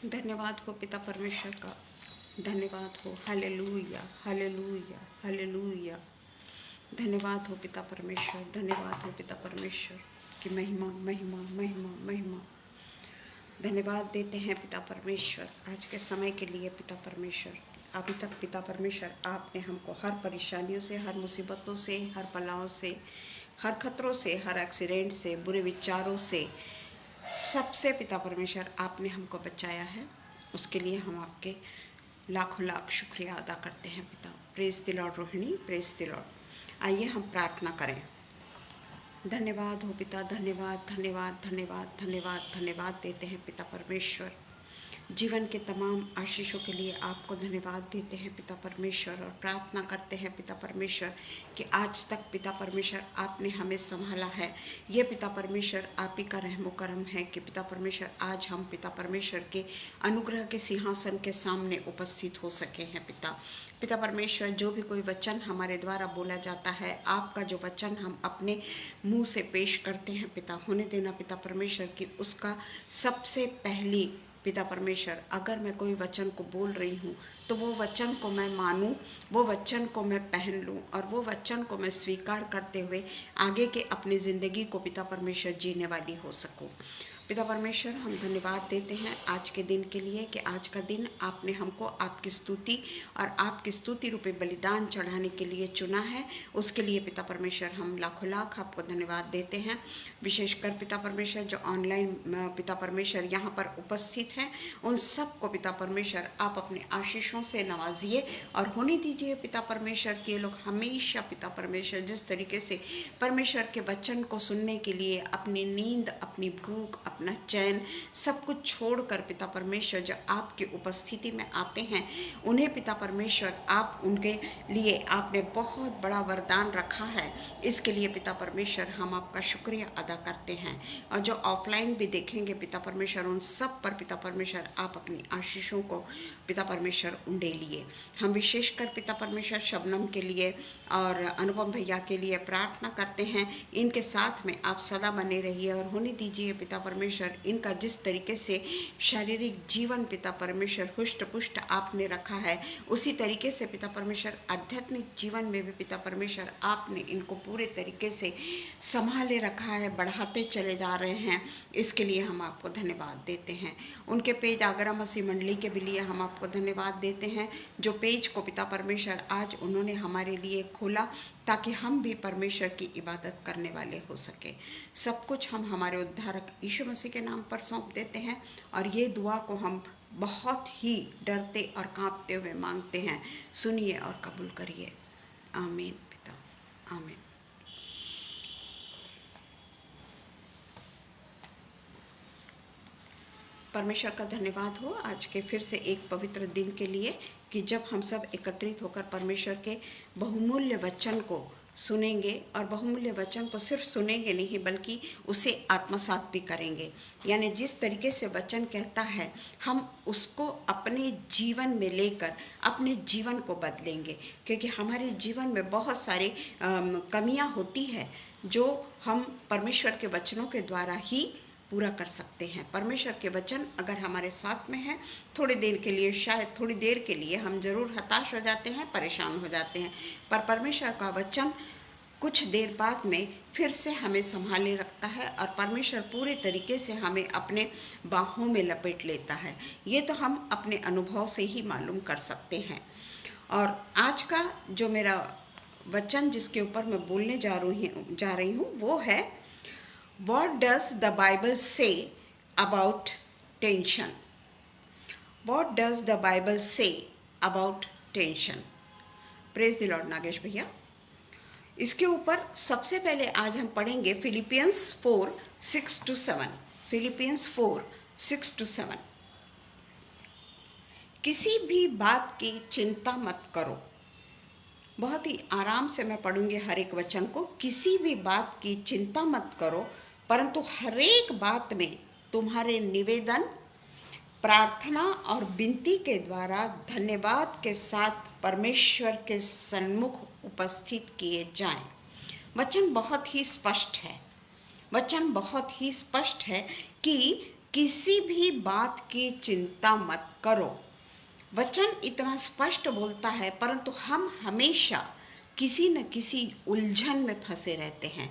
धन्यवाद हो पिता परमेश्वर का। धन्यवाद हो, हालेलुया हालेलुया हालेलुया। धन्यवाद हो पिता परमेश्वर, धन्यवाद हो पिता परमेश्वर की महिमा महिमा महिमा महिमा। धन्यवाद देते हैं पिता परमेश्वर आज के समय के लिए। पिता परमेश्वर अभी तक पिता परमेश्वर आपने हमको हर परेशानियों से, हर मुसीबतों से, हर बलाओं से, हर खतरों से, हर एक्सीडेंट से, बुरे विचारों से, सबसे पिता परमेश्वर आपने हमको बचाया है। उसके लिए हम आपके लाखों लाख शुक्रिया अदा करते हैं पिता। Praise the Lord Rohini, praise the Lord. आइए हम प्रार्थना करें। धन्यवाद हो पिता, धन्यवाद धन्यवाद धन्यवाद धन्यवाद धन्यवाद देते हैं पिता परमेश्वर। जीवन के तमाम आशीषों के लिए आपको धन्यवाद देते हैं पिता परमेश्वर, और प्रार्थना करते हैं पिता परमेश्वर कि आज तक पिता परमेश्वर आपने हमें संभाला है। ये पिता परमेश्वर आप ही का रहमो करम है कि पिता परमेश्वर आज हम पिता परमेश्वर के अनुग्रह के सिंहासन के सामने उपस्थित हो सके हैं पिता। पिता परमेश्वर जो भी कोई वचन हमारे द्वारा बोला जाता है, आपका जो वचन हम अपने मुंह से पेश करते हैं पिता, होने देना पिता परमेश्वर कि उसका सबसे पहली पिता परमेश्वर अगर मैं कोई वचन को बोल रही हूँ तो वो वचन को मैं मानूं, वो वचन को मैं पहन लूं, और वो वचन को मैं स्वीकार करते हुए आगे के अपनी ज़िंदगी को पिता परमेश्वर जीने वाली हो सकूं। पिता परमेश्वर हम धन्यवाद देते हैं आज के दिन के लिए कि आज का दिन आपने हमको आपकी स्तुति और आपकी स्तुति रूपी बलिदान चढ़ाने के लिए चुना है। उसके लिए पिता परमेश्वर हम लाखों लाख आपको धन्यवाद देते हैं। विशेषकर पिता परमेश्वर जो ऑनलाइन पिता परमेश्वर यहाँ पर उपस्थित हैं, उन सब को पिता परमेश्वर आप अपने आशीषों से नवाजिए और होने दीजिए पिता परमेश्वर कि ये लोग हमेशा पिता परमेश्वर जिस तरीके से परमेश्वर के वचन को सुनने के लिए अपनी नींद, अपनी भूख, अपना चैन सब कुछ छोड़कर पिता परमेश्वर जो आपकी उपस्थिति में आते हैं, उन्हें पिता परमेश्वर आप उनके लिए आपने बहुत बड़ा वरदान रखा है। इसके लिए पिता परमेश्वर हम आपका शुक्रिया अदा करते हैं। और जो ऑफलाइन भी देखेंगे पिता परमेश्वर, उन सब पर पिता परमेश्वर आप अपनी आशीषों को पिता परमेश्वर उंडे लिए। हम विशेषकर पिता परमेश्वर शबनम के लिए और अनुपम भैया के लिए प्रार्थना करते हैं। इनके साथ में आप सदा बने रहिए और होने दीजिए पिता परमेश्वर इनका जिस तरीके से शारीरिक जीवन पिता परमेश्वर हुष्ट पुष्ट आपने रखा है, उसी तरीके से पिता परमेश्वर आध्यात्मिक जीवन में भी पिता परमेश्वर आपने इनको पूरे तरीके से संभाले रखा है, बढ़ाते चले जा रहे हैं। इसके लिए हम आपको धन्यवाद देते हैं। उनके पेज आगरा मसीह मंडली के भी लिए हम आपको धन्यवाद देते हैं, जो पेज को पिता परमेश्वर आज उन्होंने हमारे लिए खोला ताकि हम भी परमेश्वर की इबादत करने वाले हो सके। सब कुछ हम हमारे उद्धारक यीशु मसीह के नाम पर सौंप देते हैं और ये दुआ को हम बहुत ही डरते और कांपते हुए मांगते हैं। सुनिए और कबूल करिए। आमीन पिता, आमीन। परमेश्वर का धन्यवाद हो आज के फिर से एक पवित्र दिन के लिए कि जब हम सब एकत्रित होकर परमेश्वर के बहुमूल्य वचन को सुनेंगे, और बहुमूल्य वचन को सिर्फ सुनेंगे नहीं बल्कि उसे आत्मसात भी करेंगे। यानी जिस तरीके से वचन कहता है हम उसको अपने जीवन में लेकर अपने जीवन को बदलेंगे, क्योंकि हमारे जीवन में बहुत सारी कमियां होती है जो हम परमेश्वर के वचनों के द्वारा ही पूरा कर सकते हैं। परमेश्वर के वचन अगर हमारे साथ में है, थोड़ी देर के लिए, शायद थोड़ी देर के लिए हम जरूर हताश हो जाते हैं, परेशान हो जाते हैं, पर परमेश्वर का वचन कुछ देर बाद में फिर से हमें संभाले रखता है और परमेश्वर पूरे तरीके से हमें अपने बाहों में लपेट लेता है। ये तो हम अपने अनुभव से ही मालूम कर सकते हैं। और आज का जो मेरा वचन जिसके ऊपर मैं बोलने जा रही हूँ वो है, What does the Bible say about tension? What does the Bible say about tension? Praise the Lord Nagesh भैया। इसके ऊपर सबसे पहले आज हम पढ़ेंगे फिलिपियंस 4:6-7। फिलिपियंस 4:6-7। किसी भी बात की चिंता मत करो। बहुत ही आराम से मैं पढ़ूंगी हर एक वचन को। किसी भी बात की चिंता मत करो, परंतु हर एक बात में तुम्हारे निवेदन, प्रार्थना और विनती के द्वारा धन्यवाद के साथ परमेश्वर के सन्मुख उपस्थित किए जाएं। वचन बहुत ही स्पष्ट है। वचन बहुत ही स्पष्ट है कि किसी भी बात की चिंता मत करो। वचन इतना स्पष्ट बोलता है, परंतु हम हमेशा किसी न किसी उलझन में फंसे रहते हैं,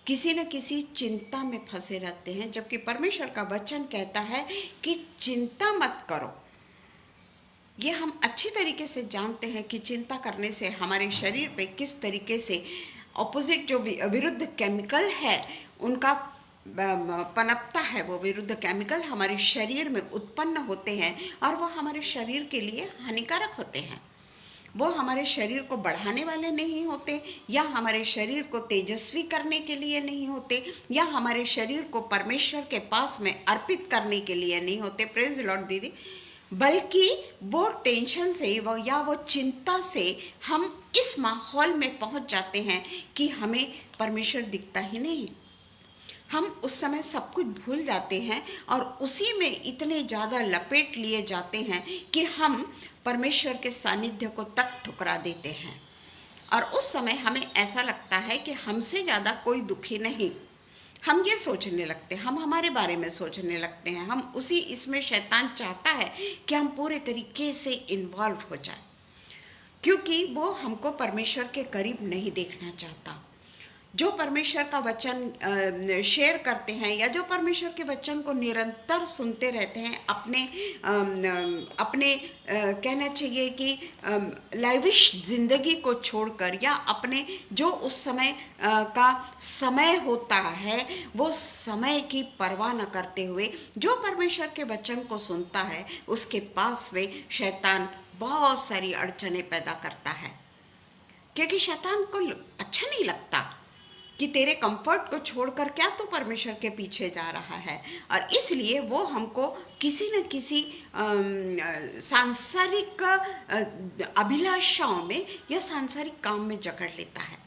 किसी न किसी चिंता में फंसे रहते हैं, जबकि परमेश्वर का वचन कहता है कि चिंता मत करो। ये हम अच्छी तरीके से जानते हैं कि चिंता करने से हमारे शरीर पे किस तरीके से ऑपोजिट जो विरुद्ध केमिकल है उनका पनपता है। वो विरुद्ध केमिकल हमारे शरीर में उत्पन्न होते हैं और वो हमारे शरीर के लिए हानिकारक होते हैं। वो हमारे शरीर को बढ़ाने वाले नहीं होते, या हमारे शरीर को तेजस्वी करने के लिए नहीं होते, या हमारे शरीर को परमेश्वर के पास में अर्पित करने के लिए नहीं होते। प्रेज द लॉर्ड दीदी। बल्कि वो टेंशन से या वो चिंता से हम इस माहौल में पहुंच जाते हैं कि हमें परमेश्वर दिखता ही नहीं। हम उस समय सब कुछ भूल जाते हैं और उसी में इतने ज़्यादा लपेट लिए जाते हैं कि हम परमेश्वर के सानिध्य को तक ठुकरा देते हैं। और उस समय हमें ऐसा लगता है कि हमसे ज़्यादा कोई दुखी नहीं। हम ये सोचने लगते हैं, हम हमारे बारे में सोचने लगते हैं। हम उसी इसमें शैतान चाहता है कि हम पूरे तरीके से इन्वॉल्व हो जाए, क्योंकि वो हमको परमेश्वर के करीब नहीं देखना चाहता। जो परमेश्वर का वचन शेयर करते हैं या जो परमेश्वर के वचन को निरंतर सुनते रहते हैं, अपने कहना चाहिए कि लाइविश जिंदगी को छोड़कर, या अपने जो उस समय का समय होता है वो समय की परवाह न करते हुए जो परमेश्वर के वचन को सुनता है, उसके पास में शैतान बहुत सारी अड़चनें पैदा करता है। क्योंकि शैतान को अच्छा नहीं लगता कि तेरे कंफर्ट को छोड़कर क्या तो परमेश्वर के पीछे जा रहा है, और इसलिए वो हमको किसी न किसी सांसारिक अभिलाषाओं में या सांसारिक काम में जकड़ लेता है।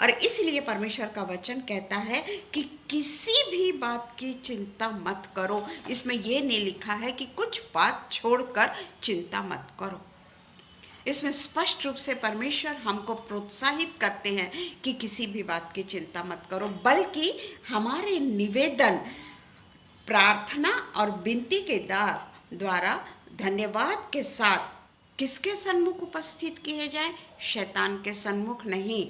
और इसलिए परमेश्वर का वचन कहता है कि किसी भी बात की चिंता मत करो। इसमें ये नहीं लिखा है कि कुछ बात छोड़कर चिंता मत करो। इसमें स्पष्ट रूप से परमेश्वर हमको प्रोत्साहित करते हैं कि किसी भी बात की चिंता मत करो, बल्कि हमारे निवेदन, प्रार्थना और विनती के द्वारा धन्यवाद के साथ किसके सन्मुख उपस्थित किए जाएं? शैतान के सन्मुख नहीं,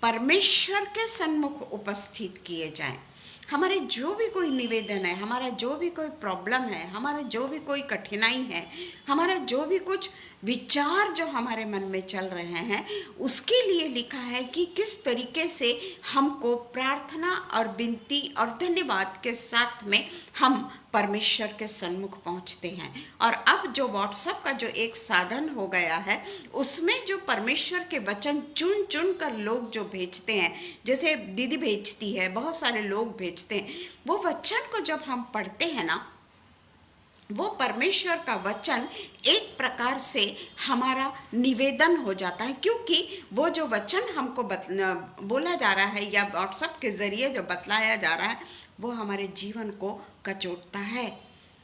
परमेश्वर के सन्मुख उपस्थित किए जाएं। हमारे जो भी कोई निवेदन है, हमारा जो भी कोई प्रॉब्लम है, हमारा जो भी कोई कठिनाई है, हमारा जो भी कुछ विचार जो हमारे मन में चल रहे हैं, उसके लिए लिखा है कि किस तरीके से हमको प्रार्थना और विनती और धन्यवाद के साथ में हम परमेश्वर के सन्मुख पहुंचते हैं। और अब जो व्हाट्सएप का जो एक साधन हो गया है, उसमें जो परमेश्वर के वचन चुन चुन कर लोग जो भेजते हैं, जैसे दीदी भेजती है, बहुत सारे लोग भेजते हैं, वो वचन को जब हम पढ़ते हैं ना, वो परमेश्वर का वचन एक प्रकार से हमारा निवेदन हो जाता है, क्योंकि वो जो वचन हमको बोला जा रहा है या व्हाट्सएप के ज़रिए जो बतलाया जा रहा है, वो हमारे जीवन को कचोटता है।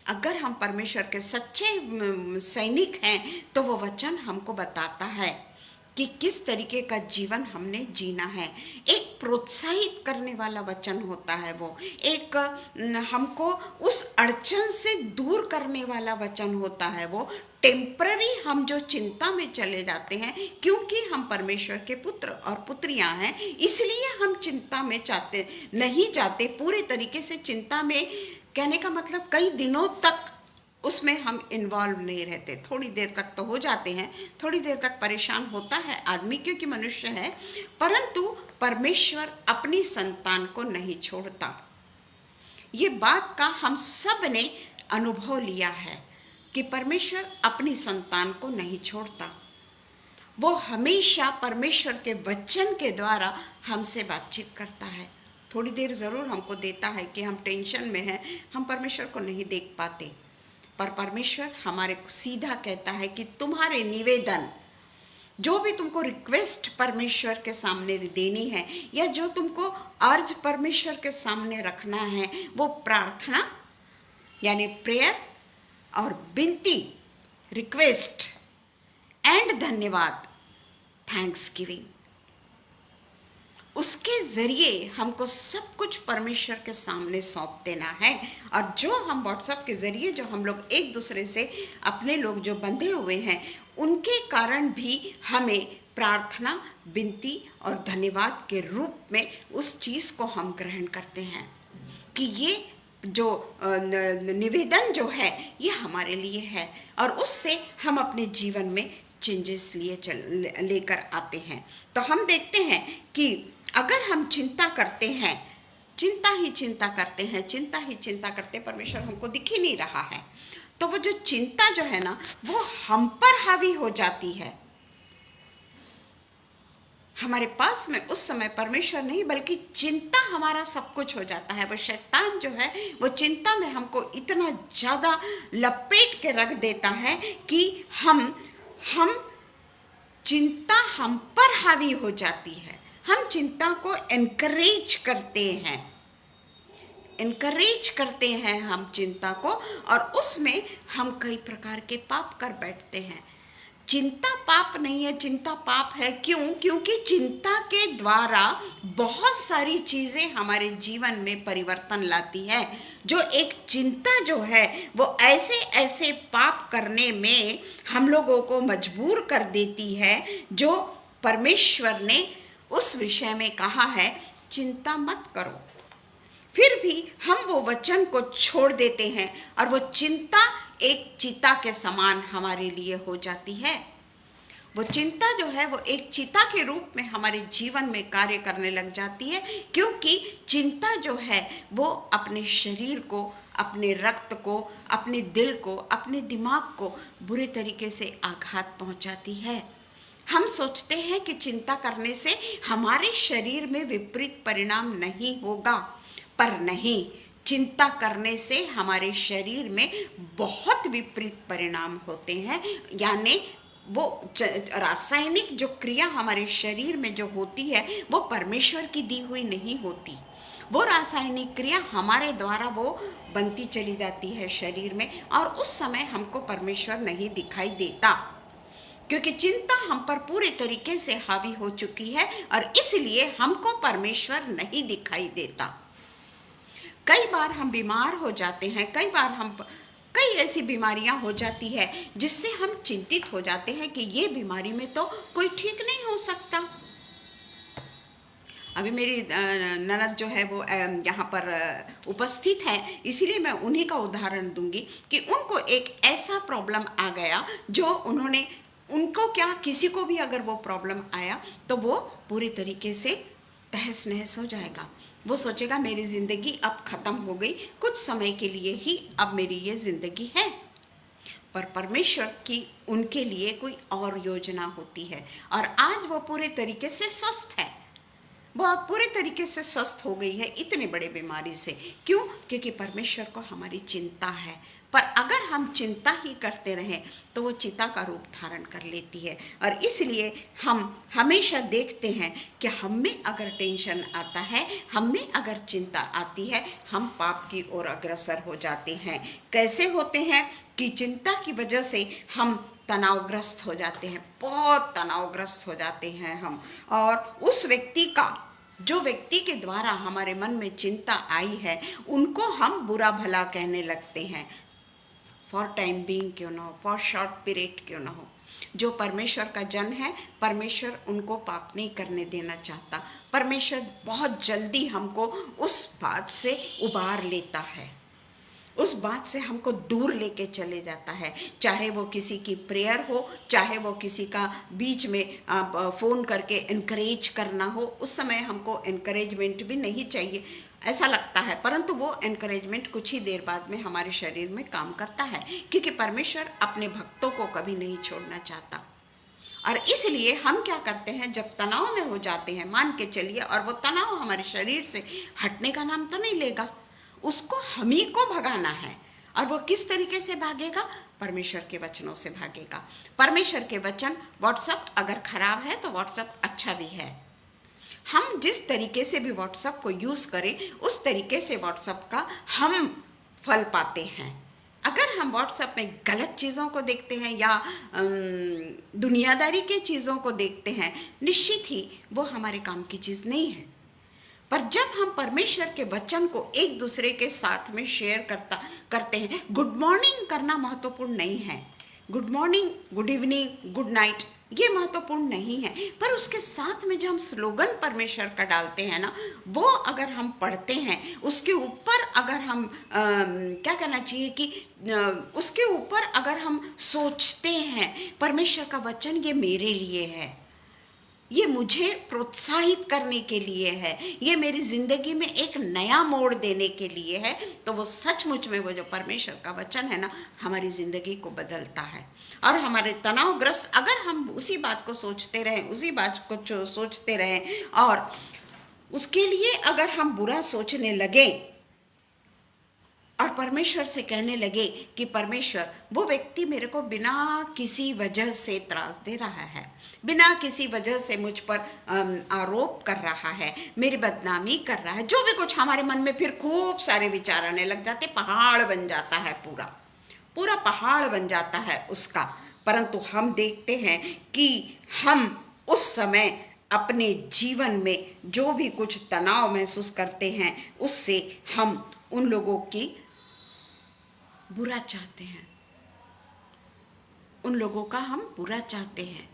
अगर हम परमेश्वर के सच्चे सैनिक हैं तो वो वचन हमको बताता है कि किस तरीके का जीवन हमने जीना है। एक प्रोत्साहित करने वाला वचन होता है वो, एक हमको उस अड़चन से दूर करने वाला वचन होता है वो। टेम्पररी हम जो चिंता में चले जाते हैं, क्योंकि हम परमेश्वर के पुत्र और पुत्रियां हैं, इसलिए हम चिंता में नहीं जाते पूरे तरीके से। चिंता में कहने का मतलब कई दिनों तक उसमें हम इन्वॉल्व नहीं रहते। थोड़ी देर तक तो हो जाते हैं, थोड़ी देर तक परेशान होता है आदमी, क्योंकि मनुष्य है, परंतु परमेश्वर अपनी संतान को नहीं छोड़ता। ये बात का हम सब ने अनुभव लिया है कि परमेश्वर अपनी संतान को नहीं छोड़ता। वो हमेशा परमेश्वर के वचन के द्वारा हमसे बातचीत करता है। थोड़ी देर ज़रूर हमको देता है कि हम टेंशन में हैं, हम परमेश्वर को नहीं देख पाते, पर परमेश्वर हमारे को सीधा कहता है कि तुम्हारे निवेदन, जो भी तुमको रिक्वेस्ट परमेश्वर के सामने देनी है या जो तुमको अर्ज परमेश्वर के सामने रखना है, वो प्रार्थना यानी प्रेयर और विनती, रिक्वेस्ट एंड धन्यवाद, थैंक्स गिविंग, उसके ज़रिए हमको सब कुछ परमेश्वर के सामने सौंप देना है। और जो हम व्हाट्सएप के ज़रिए जो हम लोग एक दूसरे से अपने लोग जो बंधे हुए हैं, उनके कारण भी हमें प्रार्थना, विनती और धन्यवाद के रूप में उस चीज़ को हम ग्रहण करते हैं कि ये जो निवेदन जो है ये हमारे लिए है, और उससे हम अपने जीवन में चेंजेस लेकर आते हैं। तो हम देखते हैं कि अगर हम चिंता करते हैं, चिंता ही चिंता करते हैं, चिंता ही चिंता करते, परमेश्वर हमको दिख ही नहीं रहा है, तो वो जो चिंता जो है ना वो हम पर हावी हो जाती है। हमारे पास में उस समय परमेश्वर नहीं बल्कि चिंता हमारा सब कुछ हो जाता है। वो शैतान जो है वो चिंता में हमको इतना ज़्यादा लपेट के रख देता है कि हम चिंता हम पर हावी हो जाती है। हम चिंता को एनकरेज करते हैं हम चिंता को, और उसमें हम कई प्रकार के पाप कर बैठते हैं। चिंता पाप नहीं है, चिंता पाप है। क्यों? क्योंकि चिंता के द्वारा बहुत सारी चीज़ें हमारे जीवन में परिवर्तन लाती है। जो एक चिंता जो है वो ऐसे ऐसे पाप करने में हम लोगों को मजबूर कर देती है, जो परमेश्वर ने उस विषय में कहा है चिंता मत करो। फिर भी हम वो वचन को छोड़ देते हैं और वो चिंता एक चिता के समान हमारे लिए हो जाती है। वो चिंता जो है वो एक चिता के रूप में हमारे जीवन में कार्य करने लग जाती है, क्योंकि चिंता जो है वो अपने शरीर को, अपने रक्त को, अपने दिल को, अपने दिमाग को बुरे तरीके से आघात पहुंचाती है। हम सोचते हैं कि चिंता करने से हमारे शरीर में विपरीत परिणाम नहीं होगा, पर नहीं, चिंता करने से हमारे शरीर में बहुत विपरीत परिणाम होते हैं। यानी वो रासायनिक जो क्रिया हमारे शरीर में जो होती है वो परमेश्वर की दी हुई नहीं होती। वो रासायनिक क्रिया हमारे द्वारा वो बनती चली जाती है शरीर में, और उस समय हमको परमेश्वर नहीं दिखाई देता, क्योंकि चिंता हम पर पूरे तरीके से हावी हो चुकी है और इसलिए हमको परमेश्वर नहीं दिखाई देता। कई बार हम बीमार हो जाते हैं, कई ऐसी बीमारियां हो जाती है जिससे हम चिंतित हो जाते हैं कि ये बीमारी में तो कोई ठीक नहीं हो सकता। अभी मेरी ननद जो है वो यहाँ पर उपस्थित है, इसीलिए मैं उन्हीं का उदाहरण दूंगी कि उनको एक ऐसा प्रॉब्लम आ गया जो उनको क्या, किसी को भी अगर वो प्रॉब्लम आया तो वो पूरी तरीके से तहस नहस हो जाएगा। वो सोचेगा मेरी ज़िंदगी अब ख़त्म हो गई, कुछ समय के लिए ही अब मेरी ये ज़िंदगी है। पर परमेश्वर की उनके लिए कोई और योजना होती है, और आज वो पूरे तरीके से स्वस्थ है। वो पूरे तरीके से स्वस्थ हो गई है इतने बड़े बीमारी से। क्यों? क्योंकि परमेश्वर को हमारी चिंता है। पर अगर हम चिंता ही करते रहें तो वो चिता का रूप धारण कर लेती है, और इसलिए हम हमेशा देखते हैं कि हम में अगर टेंशन आता है, हम में अगर चिंता आती है, हम पाप की ओर अग्रसर हो जाते हैं। कैसे होते हैं? कि चिंता की वजह से हम तनावग्रस्त हो जाते हैं, बहुत तनावग्रस्त हो जाते हैं हम, और उस जो व्यक्ति के द्वारा हमारे मन में चिंता आई है उनको हम बुरा भला कहने लगते हैं। फॉर टाइम बीइंग क्यों ना हो, फॉर शॉर्ट पीरियड क्यों ना हो। जो परमेश्वर का जन है, परमेश्वर उनको पाप नहीं करने देना चाहता। परमेश्वर बहुत जल्दी हमको उस बात से उबार लेता है, उस बात से हमको दूर लेके चले जाता है। चाहे वो किसी की प्रेयर हो, चाहे वो किसी का बीच में फ़ोन करके इनकरेज करना हो, उस समय हमको इनकरेजमेंट भी नहीं चाहिए ऐसा लगता है, परंतु वो इनकरेजमेंट कुछ ही देर बाद में हमारे शरीर में काम करता है, क्योंकि परमेश्वर अपने भक्तों को कभी नहीं छोड़ना चाहता। और इसलिए हम क्या करते हैं, जब तनाव में हो जाते हैं, मान के चलिए, और वो तनाव हमारे शरीर से हटने का नाम तो नहीं लेगा, उसको हम ही को भगाना है। और वो किस तरीके से भागेगा? परमेश्वर के वचनों से भागेगा। परमेश्वर के वचन, व्हाट्सएप अगर खराब है तो व्हाट्सएप अच्छा भी है। हम जिस तरीके से भी व्हाट्सएप को यूज़ करें उस तरीके से व्हाट्सएप का हम फल पाते हैं। अगर अगर हम व्हाट्सएप में गलत चीज़ों को देखते हैं या दुनियादारी के चीज़ों को देखते हैं, निश्चित ही वो हमारे काम की चीज़ नहीं है। पर जब हम परमेश्वर के वचन को एक दूसरे के साथ में शेयर करते हैं, गुड मॉर्निंग करना महत्वपूर्ण नहीं है, good morning, good evening, good night ये महत्वपूर्ण नहीं है, पर उसके साथ में जो हम स्लोगन परमेश्वर का डालते हैं ना, वो अगर हम पढ़ते हैं, उसके ऊपर अगर हम क्या करना चाहिए कि उसके ऊपर अगर हम सोचते हैं परमेश्वर का वचन ये मेरे लिए है, ये मुझे प्रोत्साहित करने के लिए है, ये मेरी ज़िंदगी में एक नया मोड़ देने के लिए है, तो वो सचमुच में वो जो परमेश्वर का वचन है ना, हमारी ज़िंदगी को बदलता है। और हमारे तनावग्रस्त अगर हम उसी बात को सोचते रहें, उसी बात को सोचते रहें और उसके लिए अगर हम बुरा सोचने लगें और परमेश्वर से कहने लगे कि परमेश्वर, वो व्यक्ति मेरे को बिना किसी वजह से त्रास दे रहा है, बिना किसी वजह से मुझ पर आरोप कर रहा है, मेरी बदनामी कर रहा है, जो भी कुछ हमारे मन में फिर खूब सारे विचार आने लग जाते, पहाड़ बन जाता है, पूरा पूरा पहाड़ बन जाता है उसका। परंतु हम देखते हैं कि हम उस समय अपने जीवन में जो भी कुछ तनाव महसूस करते हैं, उससे हम उन लोगों की बुरा चाहते हैं, उन लोगों का हम बुरा चाहते हैं,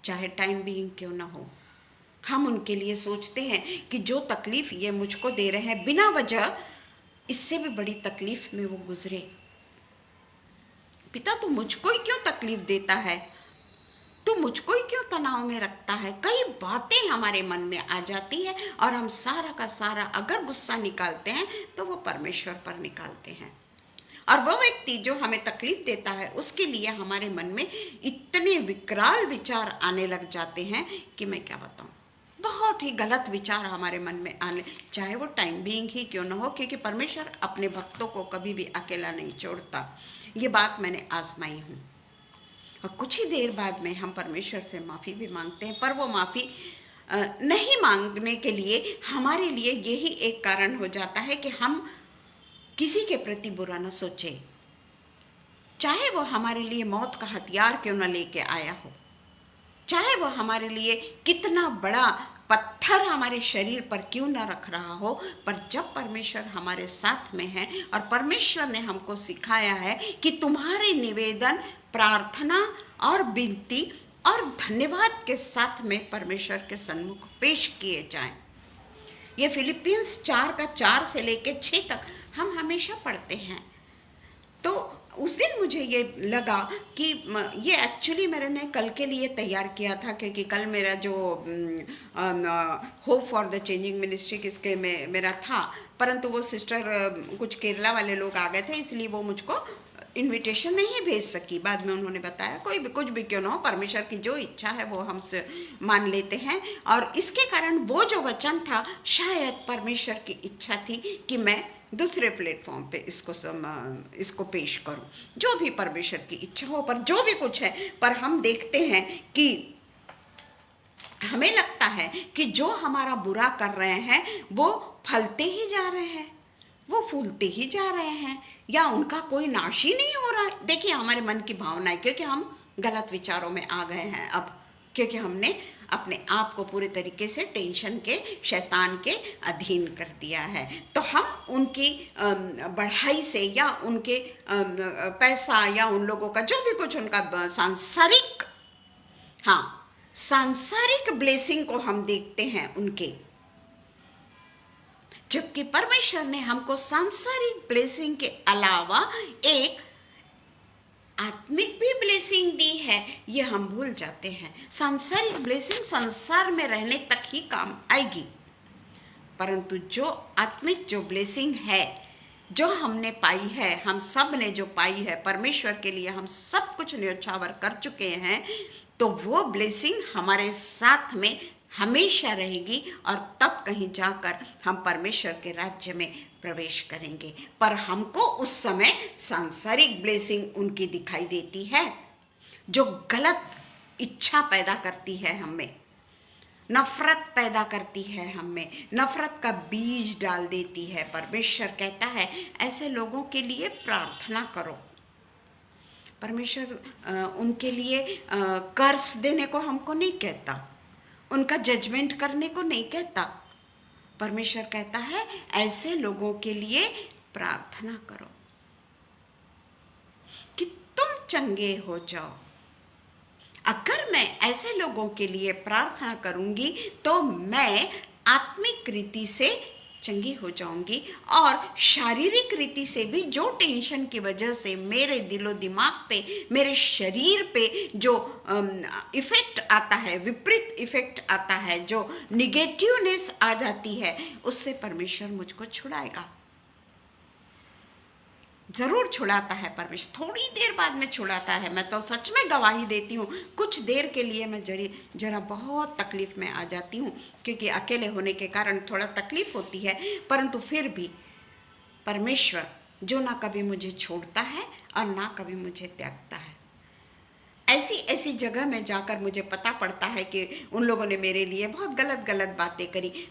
चाहे टाइम बीइंग क्यों ना हो। हम उनके लिए सोचते हैं कि जो तकलीफ ये मुझको दे रहे हैं बिना वजह, इससे भी बड़ी तकलीफ में वो गुजरे। पिता तो मुझको ही क्यों तकलीफ देता है, तो मुझको ही क्यों तनाव में रखता है। कई बातें हमारे मन में आ जाती है और हम सारा का सारा अगर गुस्सा निकालते हैं तो वो परमेश्वर पर निकालते हैं, और वह व्यक्ति जो हमें तकलीफ देता है उसके लिए हमारे मन में इतने विकराल विचार आने लग जाते हैं कि मैं क्या बताऊं। बहुत ही गलत विचार हमारे मन में आने, चाहे वो टाइम बीइंग ही क्यों ना हो, क्योंकि परमेश्वर अपने भक्तों को कभी भी अकेला नहीं छोड़ता। ये बात मैंने आजमाई हूँ। और कुछ ही देर बाद में हम परमेश्वर से माफ़ी भी मांगते हैं, पर वो माफ़ी नहीं मांगने के लिए हमारे लिए यही एक कारण हो जाता है कि हम किसी के प्रति बुरा न सोचे, चाहे वो हमारे लिए मौत का हथियार क्यों न लेके आया हो, चाहे वो हमारे लिए कितना बड़ा पत्थर हमारे शरीर पर क्यों न रख रहा हो। पर जब परमेश्वर हमारे साथ में है और परमेश्वर ने हमको सिखाया है कि तुम्हारे निवेदन, प्रार्थना और विनती और धन्यवाद के साथ में परमेश्वर के सन्मुख पेश किए जाएं। ये फिलिपियंस 4:4 से लेके 6 तक हम हमेशा पढ़ते हैं। तो उस दिन मुझे ये लगा कि ये एक्चुअली मैंने कल के लिए तैयार किया था, क्योंकि कल मेरा जो hope for the changing ministry किसके में मेरा था, परंतु वो सिस्टर कुछ केरला वाले लोग आ गए थे, इसलिए वो मुझको इनविटेशन नहीं भेज सकी। बाद में उन्होंने बताया कोई भी कुछ भी क्यों ना हो, परमेश्वर की जो इच्छा है वो हमसे मान लेते हैं, और इसके कारण वो जो वचन था शायद परमेश्वर की इच्छा थी कि मैं दूसरे प्लेटफॉर्म पे इसको पेश करूं। जो भी परमेश्वर की इच्छा हो, पर जो भी कुछ है, पर हम देखते हैं कि हमें लगता है कि जो हमारा बुरा कर रहे हैं वो फलते ही जा रहे हैं, वो फूलते ही जा रहे हैं, या उनका कोई नाश ही नहीं हो रहा है। देखिए हमारे मन की भावना है, क्योंकि हम गलत विचारों में आ गए हैं अब, क्योंकि हमने अपने आप को पूरे तरीके से टेंशन के, शैतान के अधीन कर दिया है। तो हम उनकी बढ़ाई से या उनके पैसा या उन लोगों का जो भी कुछ उनका सांसारिक ब्लेसिंग को हम देखते हैं उनके, जबकि परमेश्वर ने हमको सांसारिक ब्लेसिंग के अलावा एक आत्मिक भी ब्लेसिंग दी है, ये हम भूल जाते हैं। सांसारिक ब्लेसिंग संसार में रहने तक ही काम आएगी, परंतु जो आत्मिक जो ब्लेसिंग है जो हमने पाई है, हम सब ने जो पाई है, परमेश्वर के लिए हम सब कुछ न्योछावर कर चुके हैं, तो वो ब्लेसिंग हमारे साथ में हमेशा रहेगी, और तब कहीं जाकर हम परमेश्वर के राज्य में प्रवेश करेंगे। पर हमको उस समय सांसारिक ब्लेसिंग उनकी दिखाई देती है, जो गलत इच्छा पैदा करती है, हमें नफरत पैदा करती है, हमें नफरत का बीज डाल देती है। परमेश्वर कहता है ऐसे लोगों के लिए प्रार्थना करो, परमेश्वर उनके लिए कर्ज देने को हमको नहीं कहता, उनका जजमेंट करने को नहीं कहता। परमेश्वर कहता है ऐसे लोगों के लिए प्रार्थना करो कि तुम चंगे हो जाओ। अगर मैं ऐसे लोगों के लिए प्रार्थना करूंगी तो मैं आत्मिक रीति से चंगी हो जाऊंगी, और शारीरिक रीति से भी जो टेंशन की वजह से मेरे दिलो दिमाग पे, मेरे शरीर पे जो इफेक्ट आता है, विपरीत इफेक्ट आता है, जो निगेटिवनेस आ जाती है, उससे परमेश्वर मुझको छुड़ाएगा। जरूर छुड़ाता है परमेश्वर, थोड़ी देर बाद में छुड़ाता है। मैं तो सच में गवाही देती हूँ, कुछ देर के लिए मैं जरा बहुत तकलीफ में आ जाती हूँ, क्योंकि अकेले होने के कारण थोड़ा तकलीफ होती है, परंतु फिर भी परमेश्वर जो ना कभी मुझे छोड़ता है और ना कभी मुझे त्यागता है। ऐसी ऐसी जगह में जाकर मुझे पता पड़ता है कि उन लोगों ने मेरे लिए बहुत गलत गलत बातें करी,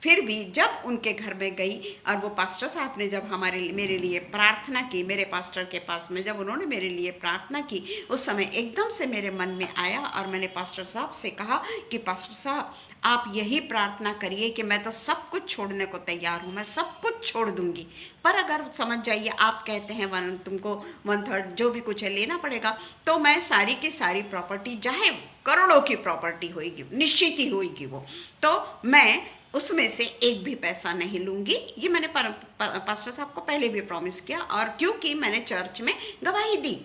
फिर भी जब उनके घर में गई और वो पास्टर साहब ने जब मेरे लिए प्रार्थना की, मेरे पास्टर के पास में जब उन्होंने मेरे लिए प्रार्थना की, उस समय एकदम से मेरे मन में आया और मैंने पास्टर साहब से कहा कि पास्टर साहब आप यही प्रार्थना करिए कि मैं तो सब कुछ छोड़ने को तैयार हूँ, मैं सब कुछ छोड़ दूंगी, पर अगर समझ जाइए आप कहते हैं तुमको 1/3 जो भी कुछ है लेना पड़ेगा, तो मैं सारी की सारी प्रॉपर्टी, चाहे करोड़ों की प्रॉपर्टी होगी, निश्चित ही होगी वो, तो मैं उसमें से एक भी पैसा नहीं लूंगी। ये मैंने पास्टर साहब को पहले भी प्रॉमिस किया, और क्योंकि मैंने चर्च में गवाही दी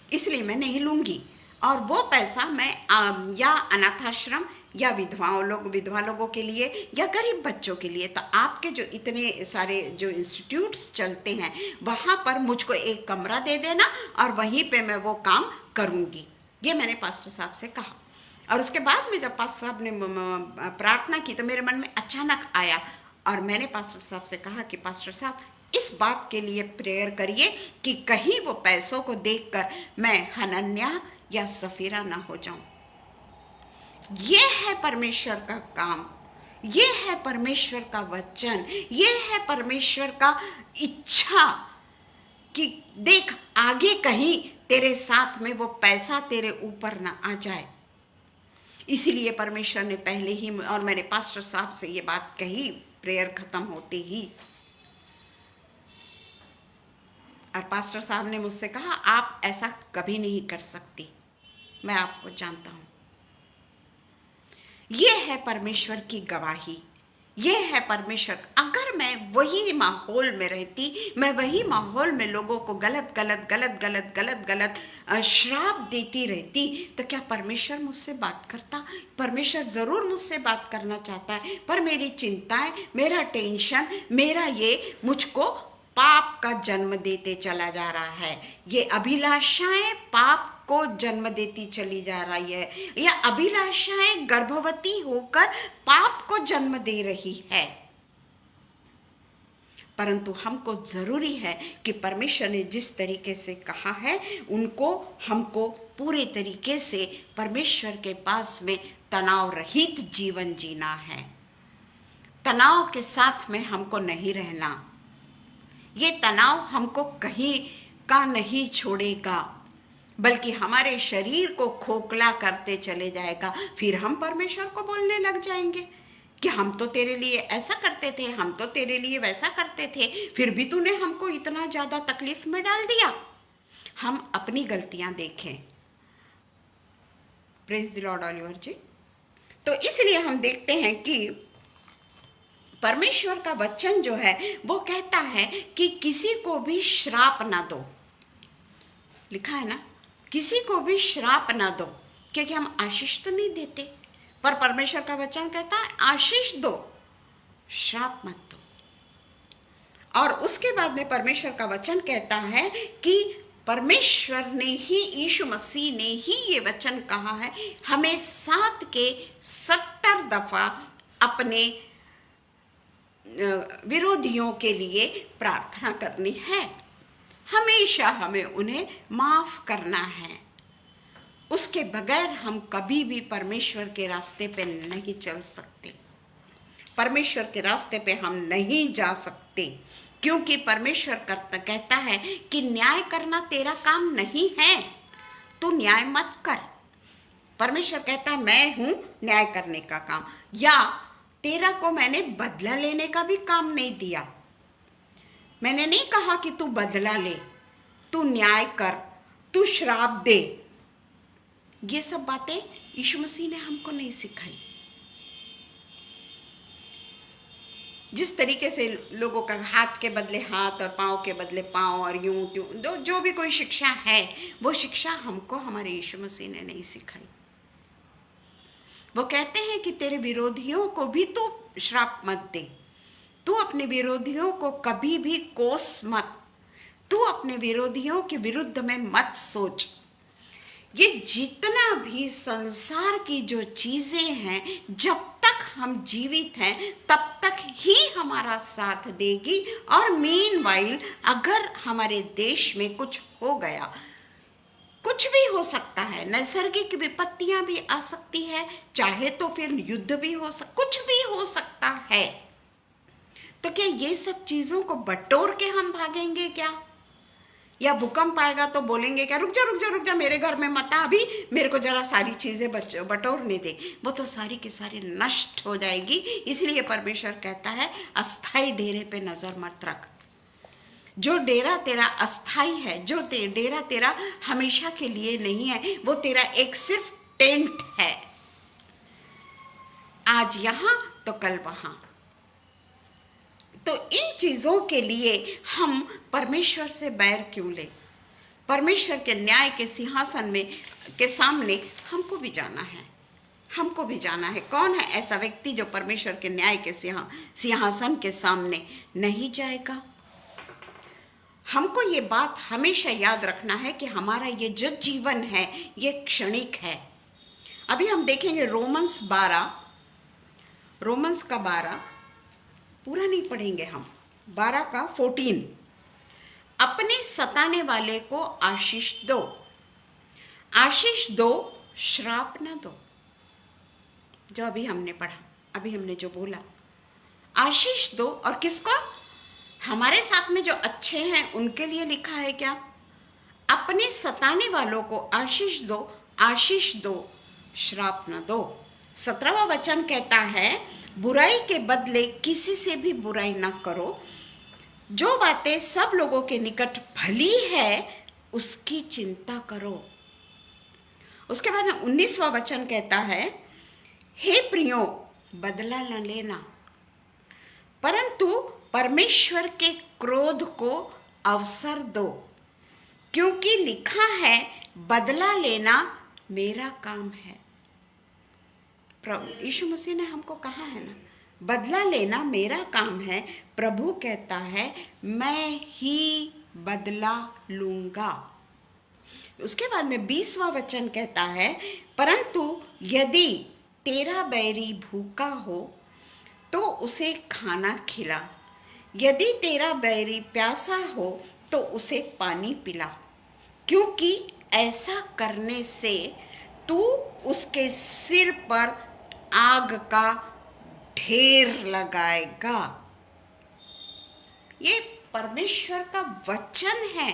इसलिए मैं नहीं लूंगी। और वो पैसा मैं या अनाथाश्रम या विधवा लोगों के लिए या गरीब बच्चों के लिए, तो आपके जो इतने सारे जो इंस्टीट्यूट्स चलते हैं वहाँ पर मुझको एक कमरा दे देना और वहीं पे मैं वो काम करूँगी, ये मैंने पास्टर साहब से कहा। और उसके बाद में जब पास्टर साहब ने प्रार्थना की तो मेरे मन में अचानक आया और मैंने पास्टर साहब से कहा कि पास्टर साहब इस बात के लिए प्रेयर करिए कि कहीं वो पैसों को देखकर मैं हनन्याह या सफीरा ना हो जाऊं। ये है परमेश्वर का काम, ये है परमेश्वर का वचन, ये है परमेश्वर का इच्छा कि देख आगे कहीं तेरे साथ में वो पैसा तेरे ऊपर ना आ जाए। इसीलिए परमेश्वर ने पहले ही, और मैंने पास्टर साहब से ये बात कही प्रेयर खत्म होते ही, और पास्टर साहब ने मुझसे कहा आप ऐसा कभी नहीं कर सकती, मैं आपको जानता हूं। ये है परमेश्वर की गवाही, ये है परमेश्वर। अगर मैं वही माहौल में रहती, मैं वही माहौल में लोगों को गलत गलत श्राप देती रहती, तो क्या परमेश्वर मुझसे बात करता? परमेश्वर जरूर मुझसे बात करना चाहता है, पर मेरी चिंताएं, मेरा टेंशन, मेरा ये मुझको पाप का जन्म देते चला जा रहा है। ये अभिलाषाएं पाप को जन्म देती चली जा रही है, या अभिलाषाएं गर्भवती होकर पाप को जन्म दे रही है। परंतु हमको जरूरी है कि परमेश्वर ने जिस तरीके से कहा है उनको हमको पूरे तरीके से परमेश्वर के पास में तनाव रहित जीवन जीना है। तनाव के साथ में हमको नहीं रहना, ये तनाव हमको कहीं का नहीं छोड़ेगा, बल्कि हमारे शरीर को खोखला करते चले जाएगा। फिर हम परमेश्वर को बोलने लग जाएंगे कि हम तो तेरे लिए ऐसा करते थे, हम तो तेरे लिए वैसा करते थे, फिर भी तूने हमको इतना ज़्यादा तकलीफ में डाल दिया। हम अपनी गलतियां देखें। प्रेज द लॉर्ड ऑलिवर जी। तो इसलिए हम देखते हैं कि परमेश्वर का वचन जो है वो कहता है कि किसी को भी श्राप ना दो। लिखा है ना, किसी को भी श्राप ना दो, क्योंकि हम आशीष तो नहीं देते, पर परमेश्वर का वचन कहता है आशीष दो, श्राप मत दो। और उसके बाद में परमेश्वर का वचन कहता है कि परमेश्वर ने ही, यीशु मसीह ने ही ये वचन कहा है, हमें 7 के 70 दफा अपने विरोधियों के लिए प्रार्थना करनी है। हमेशा हमें उन्हें माफ करना है। उसके बगैर हम कभी भी परमेश्वर के रास्ते पे नहीं चल सकते, परमेश्वर के रास्ते पे हम नहीं जा सकते, क्योंकि परमेश्वर कहता है कि न्याय करना तेरा काम नहीं है, तू न्याय मत कर। परमेश्वर कहता है मैं हूं न्याय करने का काम, या तेरा को मैंने बदला लेने का भी काम नहीं दिया। मैंने नहीं कहा कि तू बदला ले, तू न्याय कर, तू श्राप दे। ये सब बातें यीशु मसीह ने हमको नहीं सिखाई। जिस तरीके से लोगों का हाथ के बदले हाथ और पाँव के बदले पाँव और यूं त्यों जो भी कोई शिक्षा है, वो शिक्षा हमको हमारे यीशु मसीह ने नहीं सिखाई। वो कहते हैं कि तेरे विरोधियों को भी तू श्राप मत दे, तू अपने विरोधियों को कभी भी कोस मत, तू अपने विरोधियों के विरुद्ध में मत सोच। ये जितना भी संसार की जो चीजें हैं, जब तक हम जीवित हैं तब तक ही हमारा साथ देगी। और मीनवाइल अगर हमारे देश में कुछ हो गया, कुछ भी हो सकता है, नैसर्गिक विपत्तियां भी आ सकती है, चाहे तो फिर युद्ध भी कुछ भी हो सकता है, तो क्या ये सब चीजों को बटोर के हम भागेंगे क्या? या भूकंप आएगा तो बोलेंगे क्या रुक जा मेरे घर में मत आ, अभी मेरे को जरा सारी चीजें बटोरने दे। वो तो सारी की सारी नष्ट हो जाएगी। इसलिए परमेश्वर कहता है अस्थाई डेरे पे नजर मत रख। जो डेरा तेरा अस्थाई है, जो डेरा तेरा हमेशा के लिए नहीं है, वो तेरा एक सिर्फ टेंट है, आज यहां तो कल वहां। तो इन चीजों के लिए हम परमेश्वर से बैर क्यों ले? परमेश्वर के न्याय के सिंहासन में के सामने हमको भी जाना है, हमको भी जाना है। कौन है ऐसा व्यक्ति जो परमेश्वर के न्याय के सिंहासन के सामने नहीं जाएगा? हमको ये बात हमेशा याद रखना है कि हमारा ये जो जीवन है ये क्षणिक है। अभी हम देखेंगे रोमन्स का 12 पूरा नहीं पढ़ेंगे हम, 12 का 14। अपने सताने वाले को आशीष दो, आशीष दो, श्राप न दो। जो अभी हमने पढ़ा, अभी हमने जो बोला, आशीष दो। और किसको? हमारे साथ में जो अच्छे हैं उनके लिए लिखा है क्या? अपने सताने वालों को आशीष दो, आशीष दो, श्राप न दो। 17वां वचन कहता है बुराई के बदले किसी से भी बुराई न करो, जो बातें सब लोगों के निकट भली है उसकी चिंता करो। उसके बाद में 19वां वचन कहता है हे प्रियो बदला न लेना, परंतु परमेश्वर के क्रोध को अवसर दो, क्योंकि लिखा है बदला लेना मेरा काम है। प्रभु यीशु मसीह ने हमको कहा है ना, बदला लेना मेरा काम है। प्रभु कहता है मैं ही बदला लूंगा। उसके बाद में 20वां वचन कहता है परंतु यदि तेरा बैरी भूखा हो तो उसे खाना खिला, यदि तेरा बैरी प्यासा हो तो उसे पानी पिला, क्योंकि ऐसा करने से तू उसके सिर पर आग का ढेर लगाएगा। ये परमेश्वर का वचन है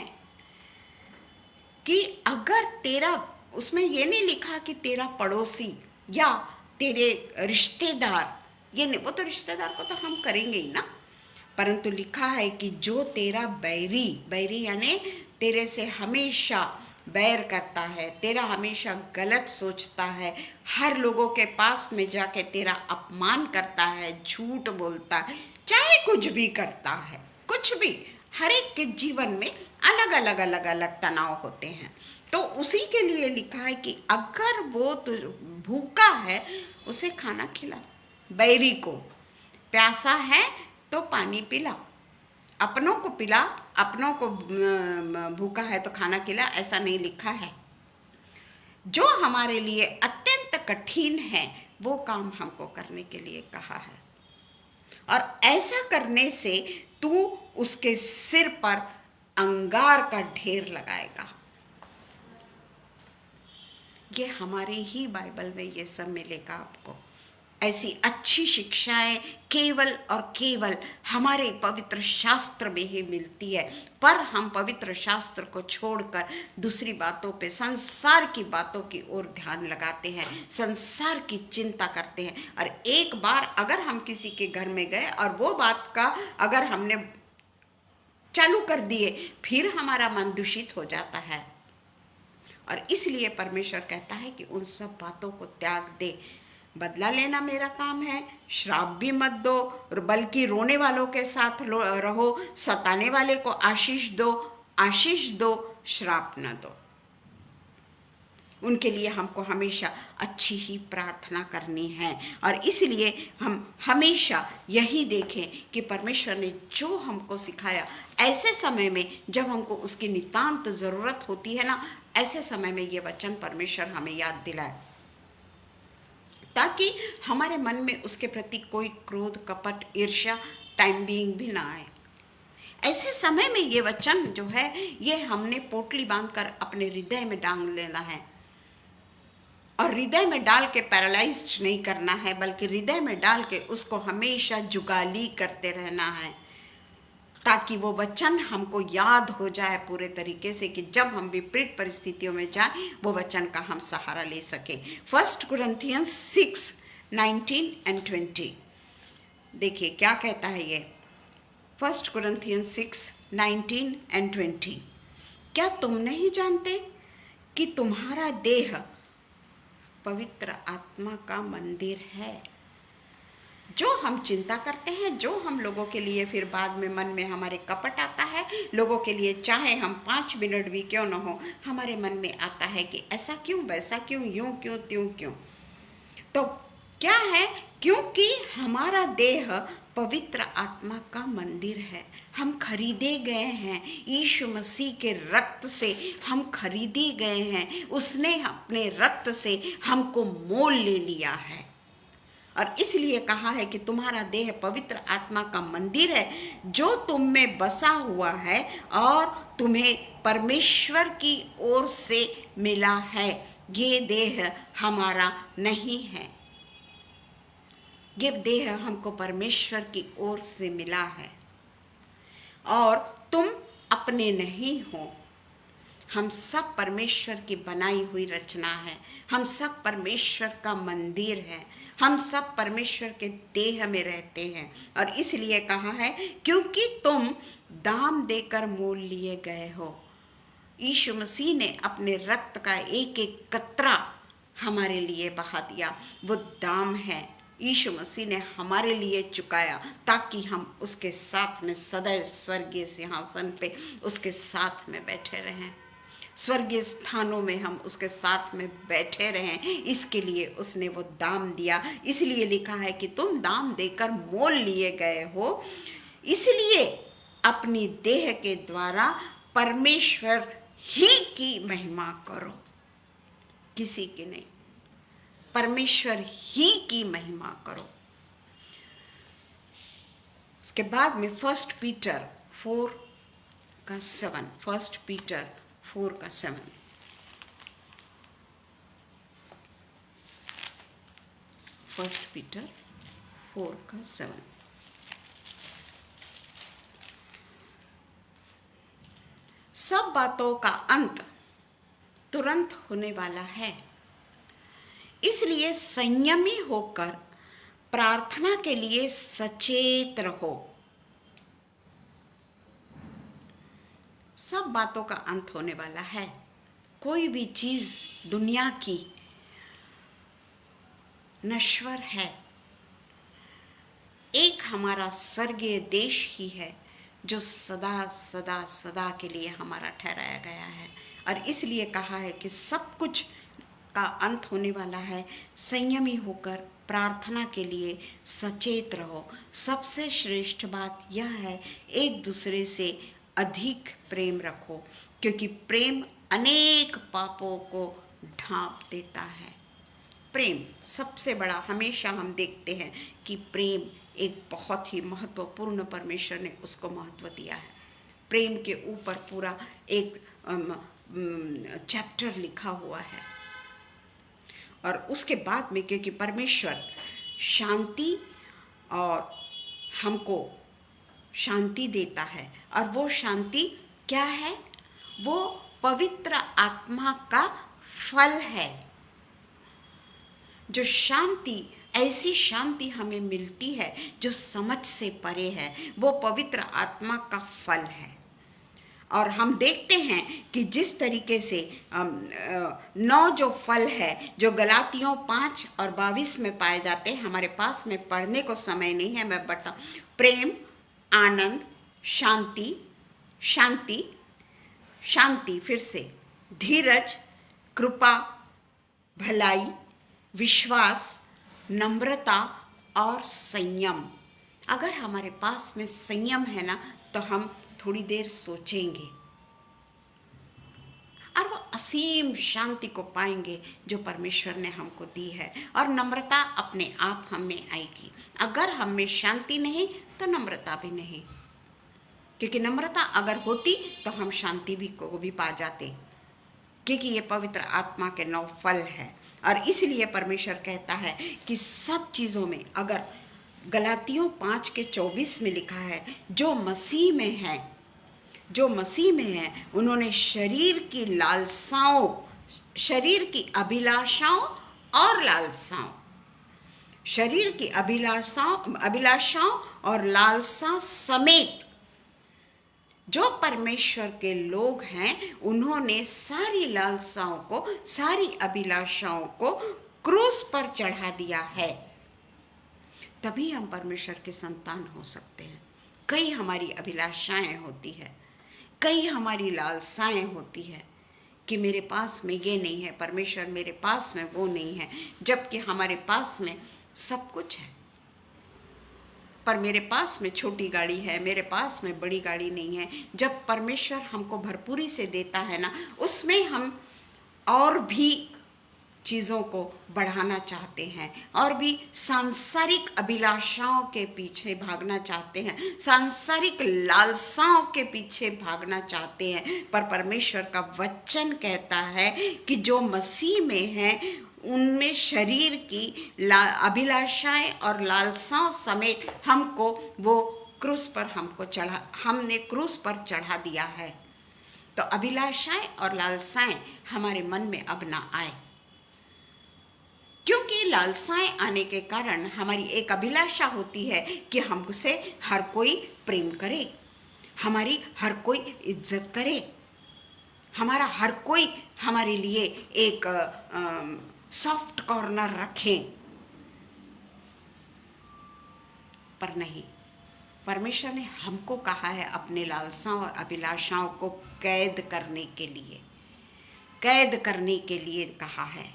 कि अगर तेरा, उसमें ये नहीं लिखा कि तेरा पड़ोसी या तेरे रिश्तेदार, ये नहीं, वो तो रिश्तेदार को तो हम करेंगे ही ना, परंतु लिखा है कि जो तेरा बैरी यानी तेरे से हमेशा बैर करता है, तेरा हमेशा गलत सोचता है, हर लोगों के पास में जाके तेरा अपमान करता है, झूठ बोलता है, चाहे कुछ भी करता है, कुछ भी, हर एक के जीवन में अलग अलग तनाव होते हैं। तो उसी के लिए लिखा है कि अगर वो तो भूखा है उसे खाना खिला, बैरी को प्यासा है तो पानी पिला, अपनों को पिला, अपनों को भूखा है तो खाना खिला, ऐसा नहीं लिखा है। जो हमारे लिए अत्यंत कठिन है वो काम हमको करने के लिए कहा है, और ऐसा करने से तू उसके सिर पर अंगार का ढेर लगाएगा। ये हमारी ही बाइबल में ये सब मिलेगा आपको। ऐसी अच्छी शिक्षाएं केवल और केवल हमारे पवित्र शास्त्र में ही मिलती है। पर हम पवित्र शास्त्र को छोड़कर दूसरी बातों पे, संसार की बातों की ओर ध्यान लगाते हैं, संसार की चिंता करते हैं। और एक बार अगर हम किसी के घर में गए और वो बात का अगर हमने चालू कर दिए, फिर हमारा मन दूषित हो जाता है। और इसलिए परमेश्वर कहता है कि उन सब बातों को त्याग दे। बदला लेना मेरा काम है, श्राप भी मत दो, बल्कि रोने वालों के साथ रहो, सताने वाले को आशीष दो, श्राप न दो। उनके लिए हमको हमेशा अच्छी ही प्रार्थना करनी है। और इसलिए हम हमेशा यही देखें कि परमेश्वर ने जो हमको सिखाया, ऐसे समय में जब हमको उसकी नितांत ज़रूरत होती है ना, ऐसे समय में ये वचन परमेश्वर हमें याद दिलाए, ताकि हमारे मन में उसके प्रति कोई क्रोध, कपट, ईर्ष्या टाइम बीइंग भी ना आए। ऐसे समय में ये वचन जो है, ये हमने पोटली बांधकर अपने हृदय में डाल लेना है। और हृदय में डाल के पैरालाइज्ड नहीं करना है, बल्कि हृदय में डाल के उसको हमेशा जुगाली करते रहना है, ताकि वो वचन हमको याद हो जाए पूरे तरीके से, कि जब हम विपरीत परिस्थितियों में जाएं, वो वचन का हम सहारा ले सके। 1 कुरिन्थियंस 6:19 and 20 देखिए क्या कहता है ये। 1 कुरिन्थियंस 6:19 and 20, क्या तुम नहीं जानते कि तुम्हारा देह पवित्र आत्मा का मंदिर है? जो हम चिंता करते हैं, जो हम लोगों के लिए फिर बाद में मन में हमारे कपट आता है, लोगों के लिए चाहे हम 5 मिनट भी क्यों न हो, हमारे मन में आता है कि ऐसा क्यों, वैसा क्यों, यूं क्यों, त्यों क्यों। तो क्या है? क्योंकि हमारा देह पवित्र आत्मा का मंदिर है। हम खरीदे गए हैं, यीशु मसीह के रक्त से हम खरीदे गए हैं। उसने अपने रक्त से हमको मोल ले लिया है। और इसलिए कहा है कि तुम्हारा देह पवित्र आत्मा का मंदिर है, जो तुम में बसा हुआ है और तुम्हें परमेश्वर की ओर से मिला है। ये देह हमारा नहीं है, ये देह हमको परमेश्वर की ओर से मिला है। और तुम अपने नहीं हो, हम सब परमेश्वर की बनाई हुई रचना है। हम सब परमेश्वर का मंदिर है। हम सब परमेश्वर के देह में रहते हैं। और इसलिए कहा है, क्योंकि तुम दाम देकर मोल लिए गए हो। यीशु मसीह ने अपने रक्त का एक एक कतरा हमारे लिए बहा दिया। वो दाम है, यीशु मसीह ने हमारे लिए चुकाया, ताकि हम उसके साथ में सदैव स्वर्गीय सिंहासन पे उसके साथ में बैठे रहें, स्वर्गीय स्थानों में हम उसके साथ में बैठे रहें। इसके लिए उसने वो दाम दिया। इसलिए लिखा है कि तुम दाम देकर मोल लिए गए हो, इसलिए अपनी देह के द्वारा परमेश्वर ही की महिमा करो, किसी की नहीं, परमेश्वर ही की महिमा करो। उसके बाद में 1 पीटर 4:7, 1 पीटर 4:7, फर्स्ट पीटर 4:7। सब बातों का अंत तुरंत होने वाला है, इसलिए संयमी होकर प्रार्थना के लिए सचेत रहो। सब बातों का अंत होने वाला है। कोई भी चीज दुनिया की नश्वर है। एक हमारा स्वर्गीय देश ही है, जो सदा सदा सदा के लिए हमारा ठहराया गया है। और इसलिए कहा है कि सब कुछ का अंत होने वाला है। संयमी होकर प्रार्थना के लिए सचेत रहो। सबसे श्रेष्ठ बात यह है, एक दूसरे से अधिक प्रेम रखो, क्योंकि प्रेम अनेक पापों को ढांप देता है। प्रेम सबसे बड़ा, हमेशा हम देखते हैं कि प्रेम एक बहुत ही महत्वपूर्ण, परमेश्वर ने उसको महत्व दिया है। प्रेम के ऊपर पूरा एक चैप्टर लिखा हुआ है। और उसके बाद में, क्योंकि परमेश्वर शांति और हमको शांति देता है। और वो शांति क्या है? वो पवित्र आत्मा का फल है। जो शांति, ऐसी शांति हमें मिलती है जो समझ से परे है, वो पवित्र आत्मा का फल है। और हम देखते हैं कि जिस तरीके से 9 जो फल है जो गलातियों 5 और 22 में पाए जाते हैं, हमारे पास में पढ़ने को समय नहीं है, मैं बताऊं। प्रेम, आनंद, शांति, शांति, शांति, फिर से धीरज, कृपा, भलाई, विश्वास, नम्रता और संयम। अगर हमारे पास में संयम है ना, तो हम थोड़ी देर सोचेंगे और वो असीम शांति को पाएंगे जो परमेश्वर ने हमको दी है। और नम्रता अपने आप हम में आएगी। अगर हम में शांति नहीं तो नम्रता भी नहीं, क्योंकि नम्रता अगर होती तो हम शांति भी को भी पा जाते, क्योंकि ये पवित्र आत्मा के 9 फल है। और इसलिए परमेश्वर कहता है कि सब चीज़ों में, अगर गलातियों 5:24 में लिखा है, जो मसीह में है, जो मसीह में है, उन्होंने शरीर की लालसाओं, शरीर की अभिलाषाओं और लालसाओं, शरीर की अभिलाषाओं और लालसा समेत, जो परमेश्वर के लोग हैं, उन्होंने सारी लालसाओं को, सारी अभिलाषाओं को क्रूस पर चढ़ा दिया है। तभी हम परमेश्वर के संतान हो सकते हैं। कई हमारी अभिलाषाएं होती है, कई हमारी लालसाएं होती है कि मेरे पास में ये नहीं है, परमेश्वर मेरे पास में वो नहीं है, जबकि हमारे पास में सब कुछ है। पर मेरे पास में छोटी गाड़ी है, मेरे पास में बड़ी गाड़ी नहीं है। जब परमेश्वर हमको भरपूरी से देता है ना, उसमें हम और भी चीज़ों को बढ़ाना चाहते हैं, और भी सांसारिक अभिलाषाओं के पीछे भागना चाहते हैं, सांसारिक लालसाओं के पीछे भागना चाहते हैं। पर परमेश्वर का वचन कहता है कि जो मसीह में है, उनमें शरीर की अभिलाषाएं और लालसाओं समेत हमको वो क्रूस पर हमने क्रूस पर चढ़ा दिया है। तो अभिलाषाएं और लालसाएं हमारे मन में अब ना आए, क्योंकि लालसाएं आने के कारण हमारी एक अभिलाषा होती है कि हमसे हर कोई प्रेम करे, हमारी हर कोई इज्जत करे, हमारा हर कोई हमारे लिए एक सॉफ्ट कॉर्नर रखे। पर नहीं, परमेश्वर ने हमको कहा है अपने लालसाओं और अभिलाषाओं को कैद करने के लिए कहा है।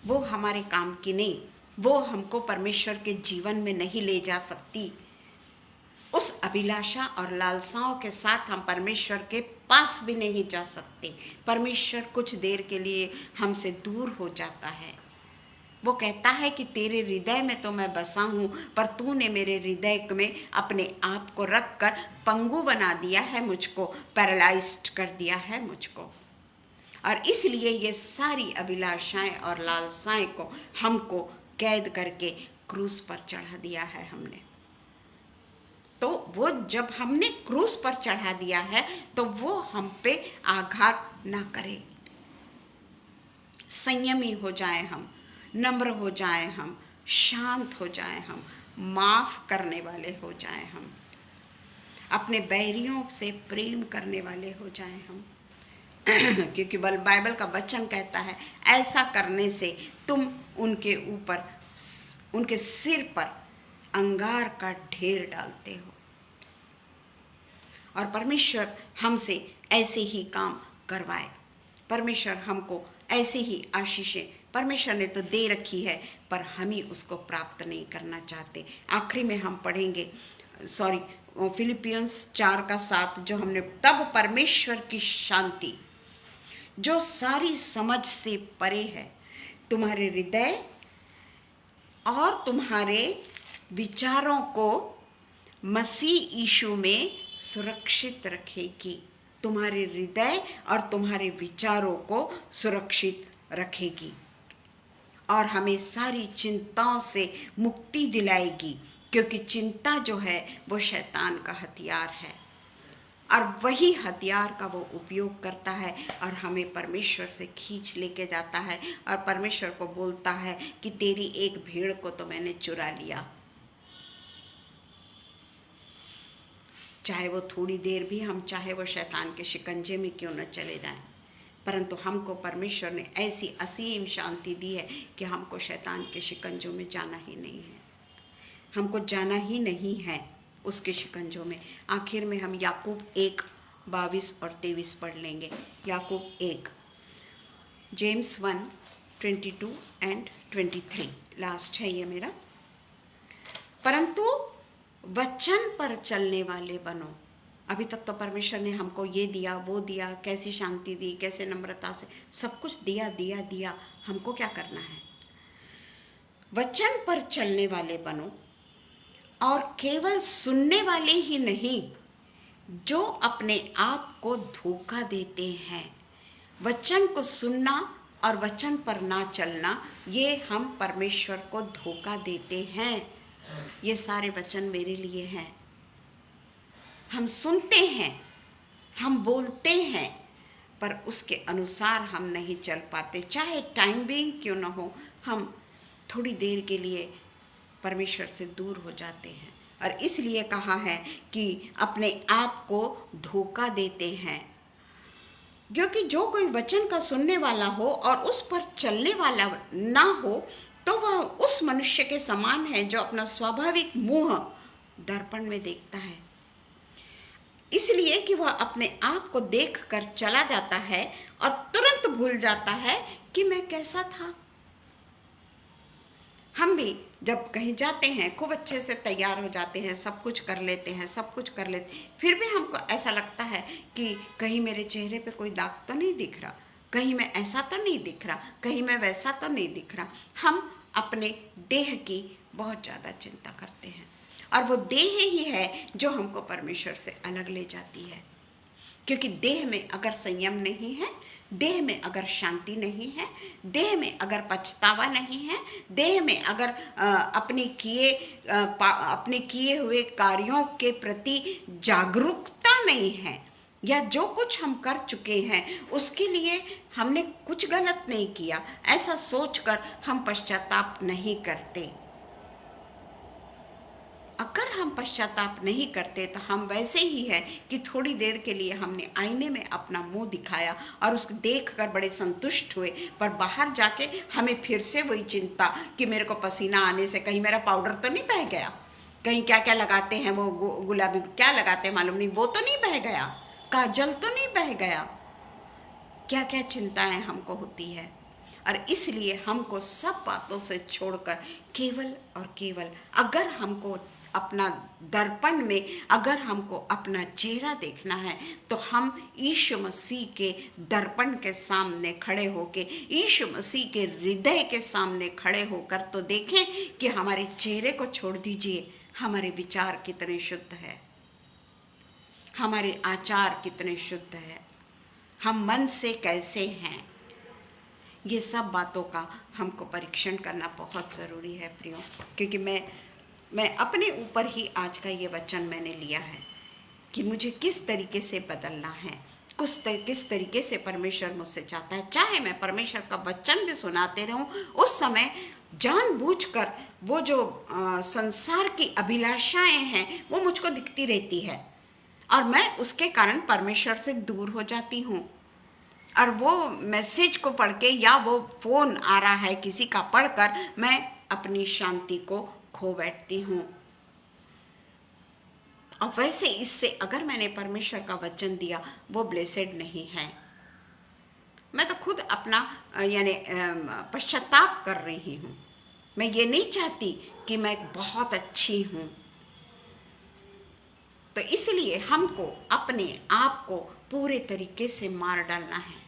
वो हमारे काम की नहीं, वो हमको परमेश्वर के जीवन में नहीं ले जा सकती। उस अभिलाषा और लालसाओं के साथ हम परमेश्वर के पास भी नहीं जा सकते। परमेश्वर कुछ देर के लिए हमसे दूर हो जाता है। वो कहता है कि तेरे हृदय में तो मैं बसा हूँ, पर तूने मेरे हृदय में अपने आप को रख कर पंगु बना दिया है, मुझको पैरालाइज्ड कर दिया है मुझको। और इसलिए ये सारी अभिलाषाएं और लालसाएं को हमको कैद करके क्रूस पर चढ़ा दिया है हमने। तो वो जब हमने क्रूस पर चढ़ा दिया है, तो वो हम पे आघात ना करे। संयमी हो जाए हम, नम्र हो जाए हम, शांत हो जाए हम, माफ करने वाले हो जाए हम, अपने बैरियों से प्रेम करने वाले हो जाए हम। क्योंकि बाइबल का वचन कहता है, ऐसा करने से तुम उनके सिर पर अंगार का ढेर डालते हो। और परमेश्वर हमसे ऐसे ही काम करवाए। परमेश्वर हमको ऐसे ही आशीषें परमेश्वर ने तो दे रखी है, पर हम ही उसको प्राप्त नहीं करना चाहते। आखिरी में हम पढ़ेंगे फिलिपियंस 4:7, जो हमने, तब परमेश्वर की शांति जो सारी समझ से परे है, तुम्हारे हृदय और तुम्हारे विचारों को मसीह यीशु में सुरक्षित रखेगी। तुम्हारे हृदय और तुम्हारे विचारों को सुरक्षित रखेगी। और हमें सारी चिंताओं से मुक्ति दिलाएगी, क्योंकि चिंता जो है वो शैतान का हथियार है और वही हथियार का वो उपयोग करता है और हमें परमेश्वर से खींच लेके जाता है और परमेश्वर को बोलता है कि तेरी एक भेड़ को तो मैंने चुरा लिया। चाहे वो थोड़ी देर भी हम चाहे वो शैतान के शिकंजे में क्यों न चले जाएं, परंतु हमको परमेश्वर ने ऐसी असीम शांति दी है कि हमको शैतान के शिकंजों में जाना ही नहीं है, हमको जाना ही नहीं है उसके शिकंजों में। आखिर में हम याकूब 1:22 और 23 पढ़ लेंगे। याकूब 1, जेम्स 1:22 एंड 23 लास्ट है ये मेरा। परंतु वचन पर चलने वाले बनो। अभी तक तो परमेश्वर ने हमको ये दिया वो दिया, कैसी शांति दी, कैसे नम्रता से सब कुछ दिया दिया दिया, हमको क्या करना है? वचन पर चलने वाले बनो और केवल सुनने वाले ही नहीं जो अपने आप को धोखा देते हैं। वचन को सुनना और वचन पर ना चलना, ये हम परमेश्वर को धोखा देते हैं। ये सारे वचन मेरे लिए हैं। हम सुनते हैं, हम बोलते हैं, पर उसके अनुसार हम नहीं चल पाते। चाहे टाइम भी क्यों ना हो, हम थोड़ी देर के लिए परमेश्वर से दूर हो जाते हैं और इसलिए कहा है कि अपने आप को धोखा देते हैं। क्योंकि जो कोई वचन का सुनने वाला हो और उस पर चलने वाला ना हो, तो वह उस मनुष्य के समान है जो अपना स्वाभाविक मुंह दर्पण में देखता है, इसलिए कि वह अपने आप को देखकर चला जाता है और तुरंत भूल जाता है कि मैं कैसा था। हम भी जब कहीं जाते हैं खूब अच्छे से तैयार हो जाते हैं, सब कुछ कर लेते हैं, सब कुछ कर लेते, फिर भी हमको ऐसा लगता है कि कहीं मेरे चेहरे पे कोई दाग तो नहीं दिख रहा, कहीं मैं ऐसा तो नहीं दिख रहा, कहीं मैं वैसा तो नहीं दिख रहा। हम अपने देह की बहुत ज़्यादा चिंता करते हैं और वो देह ही है जो हमको परमेश्वर से अलग ले जाती है। क्योंकि देह में अगर संयम नहीं है, देह में अगर शांति नहीं है, देह में अगर पछतावा नहीं है, देह में अगर अपने किए हुए कार्यों के प्रति जागरूकता नहीं है, या जो कुछ हम कर चुके हैं उसके लिए हमने कुछ गलत नहीं किया ऐसा सोचकर हम पश्चाताप नहीं करते। अगर हम पश्चाताप नहीं करते तो हम वैसे ही है कि थोड़ी देर के लिए हमने आईने में अपना मुंह दिखाया और उसको देखकर बड़े संतुष्ट हुए, पर बाहर जाके हमें फिर से वही चिंता कि मेरे को पसीना आने से कहीं मेरा पाउडर तो नहीं बह गया, कहीं क्या क्या लगाते हैं वो गुलाबी क्या लगाते हैं मालूम नहीं, वो तो नहीं बह गया, काजल तो नहीं बह गया, क्या क्या चिंताएं हमको होती है। और इसलिए हमको सब बातों से छोड़कर केवल और केवल अगर हमको अपना दर्पण में अगर हमको अपना चेहरा देखना है तो हम यीशु मसीह के दर्पण के सामने खड़े होके, यीशु मसीह के हृदय के सामने खड़े होकर तो देखें कि हमारे चेहरे को छोड़ दीजिए, हमारे विचार कितने शुद्ध है, हमारे आचार कितने शुद्ध है, हम मन से कैसे हैं। ये सब बातों का हमको परीक्षण करना बहुत ज़रूरी है प्रियो, क्योंकि मैं अपने ऊपर ही आज का ये वचन मैंने लिया है कि मुझे किस तरीके से बदलना है, किस तरीके से परमेश्वर मुझसे चाहता है। चाहे मैं परमेश्वर का वचन भी सुनाते रहूं, उस समय जानबूझकर वो जो संसार की अभिलाषाएं हैं वो मुझको दिखती रहती है और मैं उसके कारण परमेश्वर से दूर हो जाती हूँ। और वो मैसेज को पढ़ के या वो फ़ोन आ रहा है किसी का पढ़कर मैं अपनी शांति को खो बैठती हूँ। और वैसे इससे अगर मैंने परमेश्वर का वचन दिया वो ब्लेसेड नहीं है। मैं तो खुद अपना यानी पश्चाताप कर रही हूँ। मैं ये नहीं चाहती कि मैं बहुत अच्छी हूँ। तो इसलिए हमको अपने आप को पूरे तरीके से मार डालना है,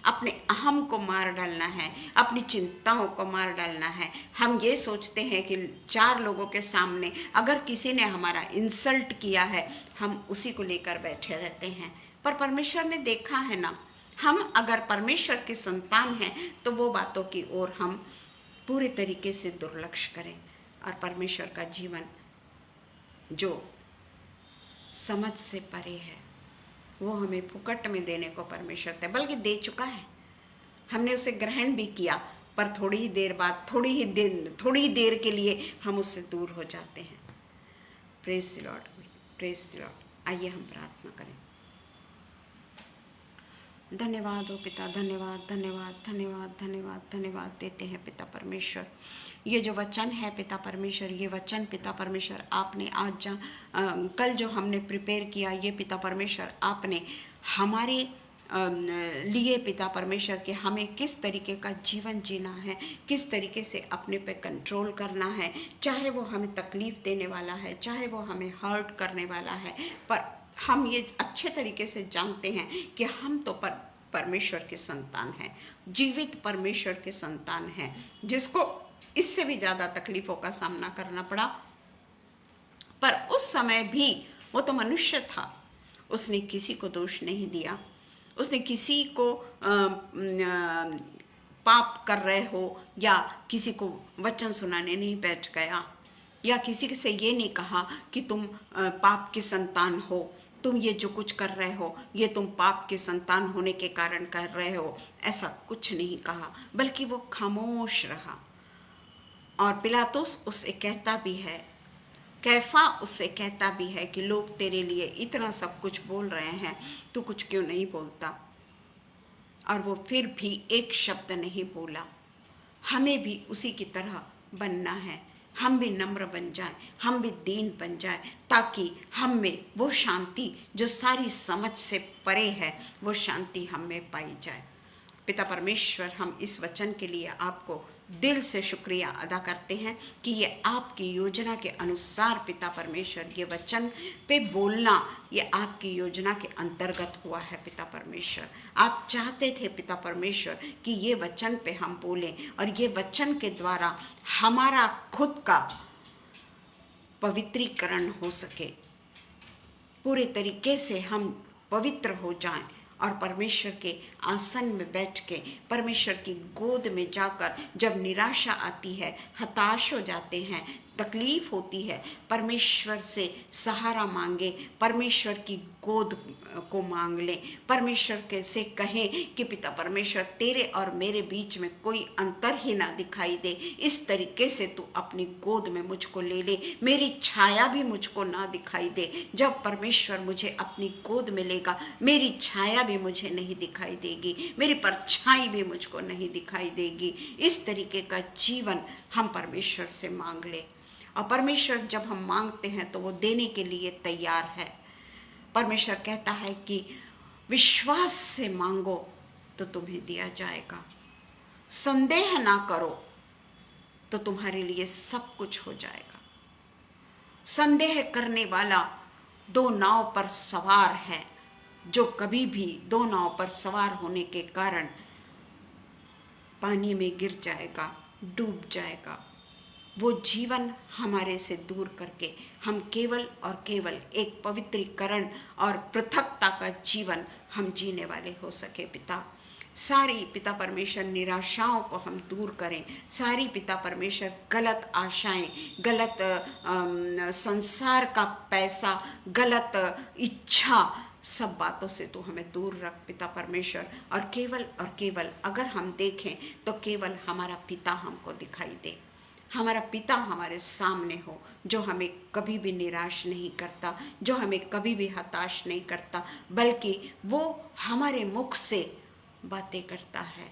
अपने अहम को मार डालना है, अपनी चिंताओं को मार डालना है। हम ये सोचते हैं कि 4 लोगों के सामने अगर किसी ने हमारा इंसल्ट किया है हम उसी को लेकर बैठे रहते हैं, पर परमेश्वर ने देखा है ना, हम अगर परमेश्वर की संतान हैं तो वो बातों की ओर हम पूरे तरीके से दुर्लक्ष्य करें और परमेश्वर का जीवन जो समझ से परे है वो हमें फुकट में देने को परमेश्वर है, बल्कि दे चुका है। हमने उसे ग्रहण भी किया, पर थोड़ी ही देर बाद, थोड़ी ही देर के लिए हम उससे दूर हो जाते हैं। Praise the Lord, praise the Lord. आइए हम प्रार्थना करें। धन्यवाद हो पिता, धन्यवाद धन्यवाद धन्यवाद धन्यवाद धन्यवाद देते हैं पिता परमेश्वर। ये जो वचन है पिता परमेश्वर, ये वचन पिता परमेश्वर आपने आज कल जो हमने प्रिपेयर किया, ये पिता परमेश्वर आपने हमारे लिए पिता परमेश्वर के हमें किस तरीके का जीवन जीना है, किस तरीके से अपने पे कंट्रोल करना है, चाहे वो हमें तकलीफ देने वाला है, चाहे वो हमें हर्ट करने वाला है, पर हम ये अच्छे तरीके से जानते हैं कि हम तो परमेश्वर के संतान हैं, जीवित परमेश्वर के संतान हैं, जिसको इससे भी ज़्यादा तकलीफ़ों का सामना करना पड़ा। पर उस समय भी वो तो मनुष्य था, उसने किसी को दोष नहीं दिया, उसने किसी को पाप कर रहे हो या किसी को वचन सुनाने नहीं बैठ गया, या किसी से ये नहीं कहा कि तुम पाप के संतान हो, तुम ये जो कुछ कर रहे हो ये तुम पाप के संतान होने के कारण कर रहे हो, ऐसा कुछ नहीं कहा, बल्कि वो खामोश रहा। और पिलातुस उससे कहता भी है, कैफा उससे कहता भी है कि लोग तेरे लिए इतना सब कुछ बोल रहे हैं, तू कुछ क्यों नहीं बोलता? और वो फिर भी एक शब्द नहीं बोला। हमें भी उसी की तरह बनना है, हम भी नम्र बन जाएं, हम भी दीन बन जाएं, ताकि हम में वो शांति जो सारी समझ से परे है, वो शांति हम में पाई जाए। पिता परमेश्वर, हम इस वचन के लिए आपको दिल से शुक्रिया अदा करते हैं कि ये आपकी योजना के अनुसार पिता परमेश्वर ये वचन पे बोलना, ये आपकी योजना के अंतर्गत हुआ है। पिता परमेश्वर, आप चाहते थे पिता परमेश्वर कि ये वचन पे हम बोलें और ये वचन के द्वारा हमारा खुद का पवित्रीकरण हो सके, पूरे तरीके से हम पवित्र हो जाएं और परमेश्वर के आसन में बैठ के, परमेश्वर की गोद में जाकर, जब निराशा आती है, हताश हो जाते हैं, तकलीफ होती है, परमेश्वर से सहारा मांगे, परमेश्वर की गोद को मांग लें, परमेश्वर के से कहें कि पिता परमेश्वर, तेरे और मेरे बीच में कोई अंतर ही ना दिखाई दे, इस तरीके से तू अपनी गोद में मुझको ले ले, मेरी छाया भी मुझको ना दिखाई दे। जब परमेश्वर मुझे अपनी गोद में लेगा, मेरी छाया भी मुझे नहीं दिखाई देगी, मेरी परछाई भी मुझको नहीं दिखाई देगी। इस तरीके का जीवन हम परमेश्वर से मांग ले। और परमेश्वर जब हम मांगते हैं तो वो देने के लिए तैयार है। परमेश्वर कहता है कि विश्वास से मांगो तो तुम्हें दिया जाएगा, संदेह ना करो तो तुम्हारे लिए सब कुछ हो जाएगा। संदेह करने वाला दो नाव पर सवार है, जो कभी भी दो नाव पर सवार होने के कारण पानी में गिर जाएगा, डूब जाएगा। वो जीवन हमारे से दूर करके हम केवल और केवल एक पवित्रीकरण और पृथकता का जीवन हम जीने वाले हो सके। पिता, सारी पिता परमेश्वर निराशाओं को हम दूर करें, सारी पिता परमेश्वर गलत आशाएं, गलत संसार का पैसा, गलत इच्छा, सब बातों से तो हमें दूर रख पिता परमेश्वर। और केवल अगर हम देखें तो केवल हमारा पिता हमको दिखाई दे, हमारा पिता हमारे सामने हो, जो हमें कभी भी निराश नहीं करता, जो हमें कभी भी हताश नहीं करता, बल्कि वो हमारे मुख से बातें करता है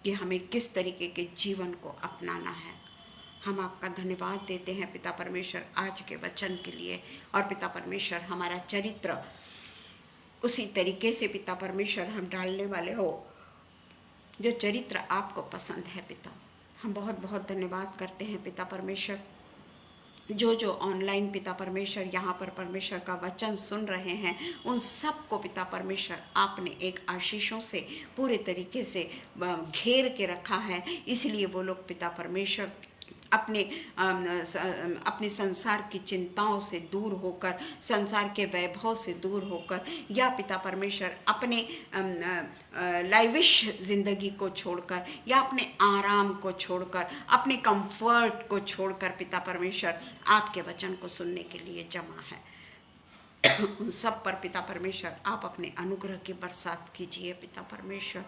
कि हमें किस तरीके के जीवन को अपनाना है। हम आपका धन्यवाद देते हैं पिता परमेश्वर आज के वचन के लिए। और पिता परमेश्वर, हमारा चरित्र उसी तरीके से पिता परमेश्वर हम डालने वाले हो जो चरित्र आपको पसंद है। पिता, हम बहुत बहुत धन्यवाद करते हैं पिता परमेश्वर, जो ऑनलाइन पिता परमेश्वर यहाँ पर परमेश्वर का वचन सुन रहे हैं, उन सब को पिता परमेश्वर आपने एक आशीषों से पूरे तरीके से घेर के रखा है। इसलिए वो लोग पिता परमेश्वर अपने संसार की चिंताओं से दूर होकर, संसार के वैभव से दूर होकर, या पिता परमेश्वर अपने लाइविश जिंदगी को छोड़कर, या अपने आराम को छोड़कर, अपने कंफर्ट को छोड़कर पिता परमेश्वर आपके वचन को सुनने के लिए जमा है। उन सब पर पिता परमेश्वर आप अपने अनुग्रह की बरसात कीजिए पिता परमेश्वर।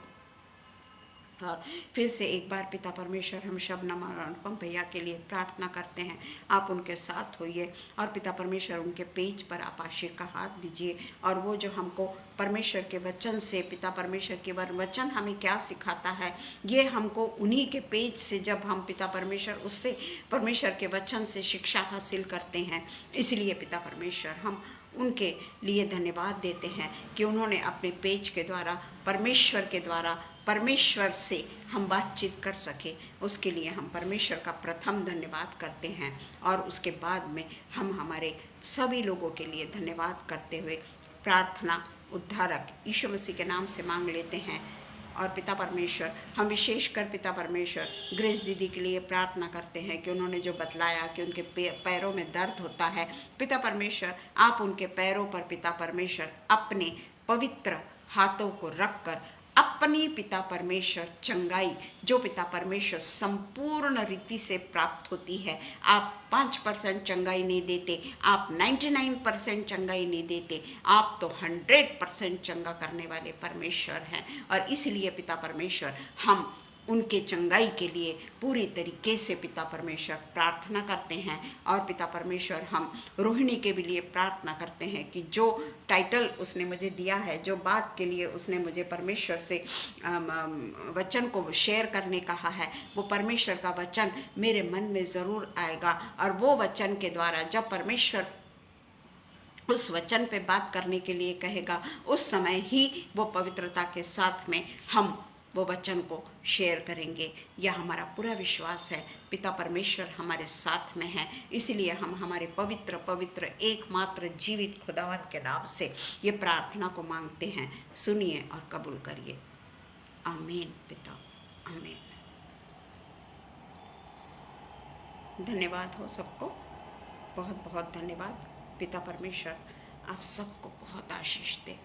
और फिर से एक बार पिता परमेश्वर हम शबनम और अनुपम भैया के लिए प्रार्थना करते हैं, आप उनके साथ होइए और पिता परमेश्वर उनके पेज पर आप आशीष का हाथ दीजिए। और वो जो हमको परमेश्वर के वचन से, पिता परमेश्वर के वचन हमें क्या सिखाता है, ये हमको उन्हीं के पेज से, जब हम पिता परमेश्वर उससे परमेश्वर के वचन से शिक्षा हासिल करते हैं, इसलिए पिता परमेश्वर हम उनके लिए धन्यवाद देते हैं कि उन्होंने अपने पेज के द्वारा, परमेश्वर के द्वारा, परमेश्वर से हम बातचीत कर सके। उसके लिए हम परमेश्वर का प्रथम धन्यवाद करते हैं और उसके बाद में हम हमारे सभी लोगों के लिए धन्यवाद करते हुए प्रार्थना उद्धारक यीशु मसीह के नाम से मांग लेते हैं। और पिता परमेश्वर, हम विशेषकर पिता परमेश्वर ग्रेस दीदी के लिए प्रार्थना करते हैं कि उन्होंने जो बतलाया कि उनके पैरों में दर्द होता है, पिता परमेश्वर आप उनके पैरों पर पिता परमेश्वर अपने पवित्र हाथों को रखकर अपनी पिता परमेश्वर चंगाई, जो पिता परमेश्वर संपूर्ण रीति से प्राप्त होती है, आप 5% चंगाई नहीं देते, आप 99% चंगाई नहीं देते, आप तो 100% चंगा करने वाले परमेश्वर हैं। और इसलिए पिता परमेश्वर हम उनके चंगाई के लिए पूरी तरीके से पिता परमेश्वर प्रार्थना करते हैं। और पिता परमेश्वर हम रोहिणी के भी लिए प्रार्थना करते हैं कि जो टाइटल उसने मुझे दिया है, जो बात के लिए उसने मुझे परमेश्वर से वचन को शेयर करने कहा है, वो परमेश्वर का वचन मेरे मन में ज़रूर आएगा। और वो वचन के द्वारा जब परमेश्वर उस वचन पे बात करने के लिए कहेगा, उस समय ही वो पवित्रता के साथ में हम वो वचन को शेयर करेंगे। यह हमारा पूरा विश्वास है। पिता परमेश्वर हमारे साथ में है, इसलिए हम हमारे पवित्र पवित्र एकमात्र जीवित खुदावन के नाम से ये प्रार्थना को मांगते हैं। सुनिए और कबूल करिए। आमीन पिता, आमीन। धन्यवाद हो सबको, बहुत बहुत धन्यवाद। पिता परमेश्वर आप सबको बहुत आशीष दे।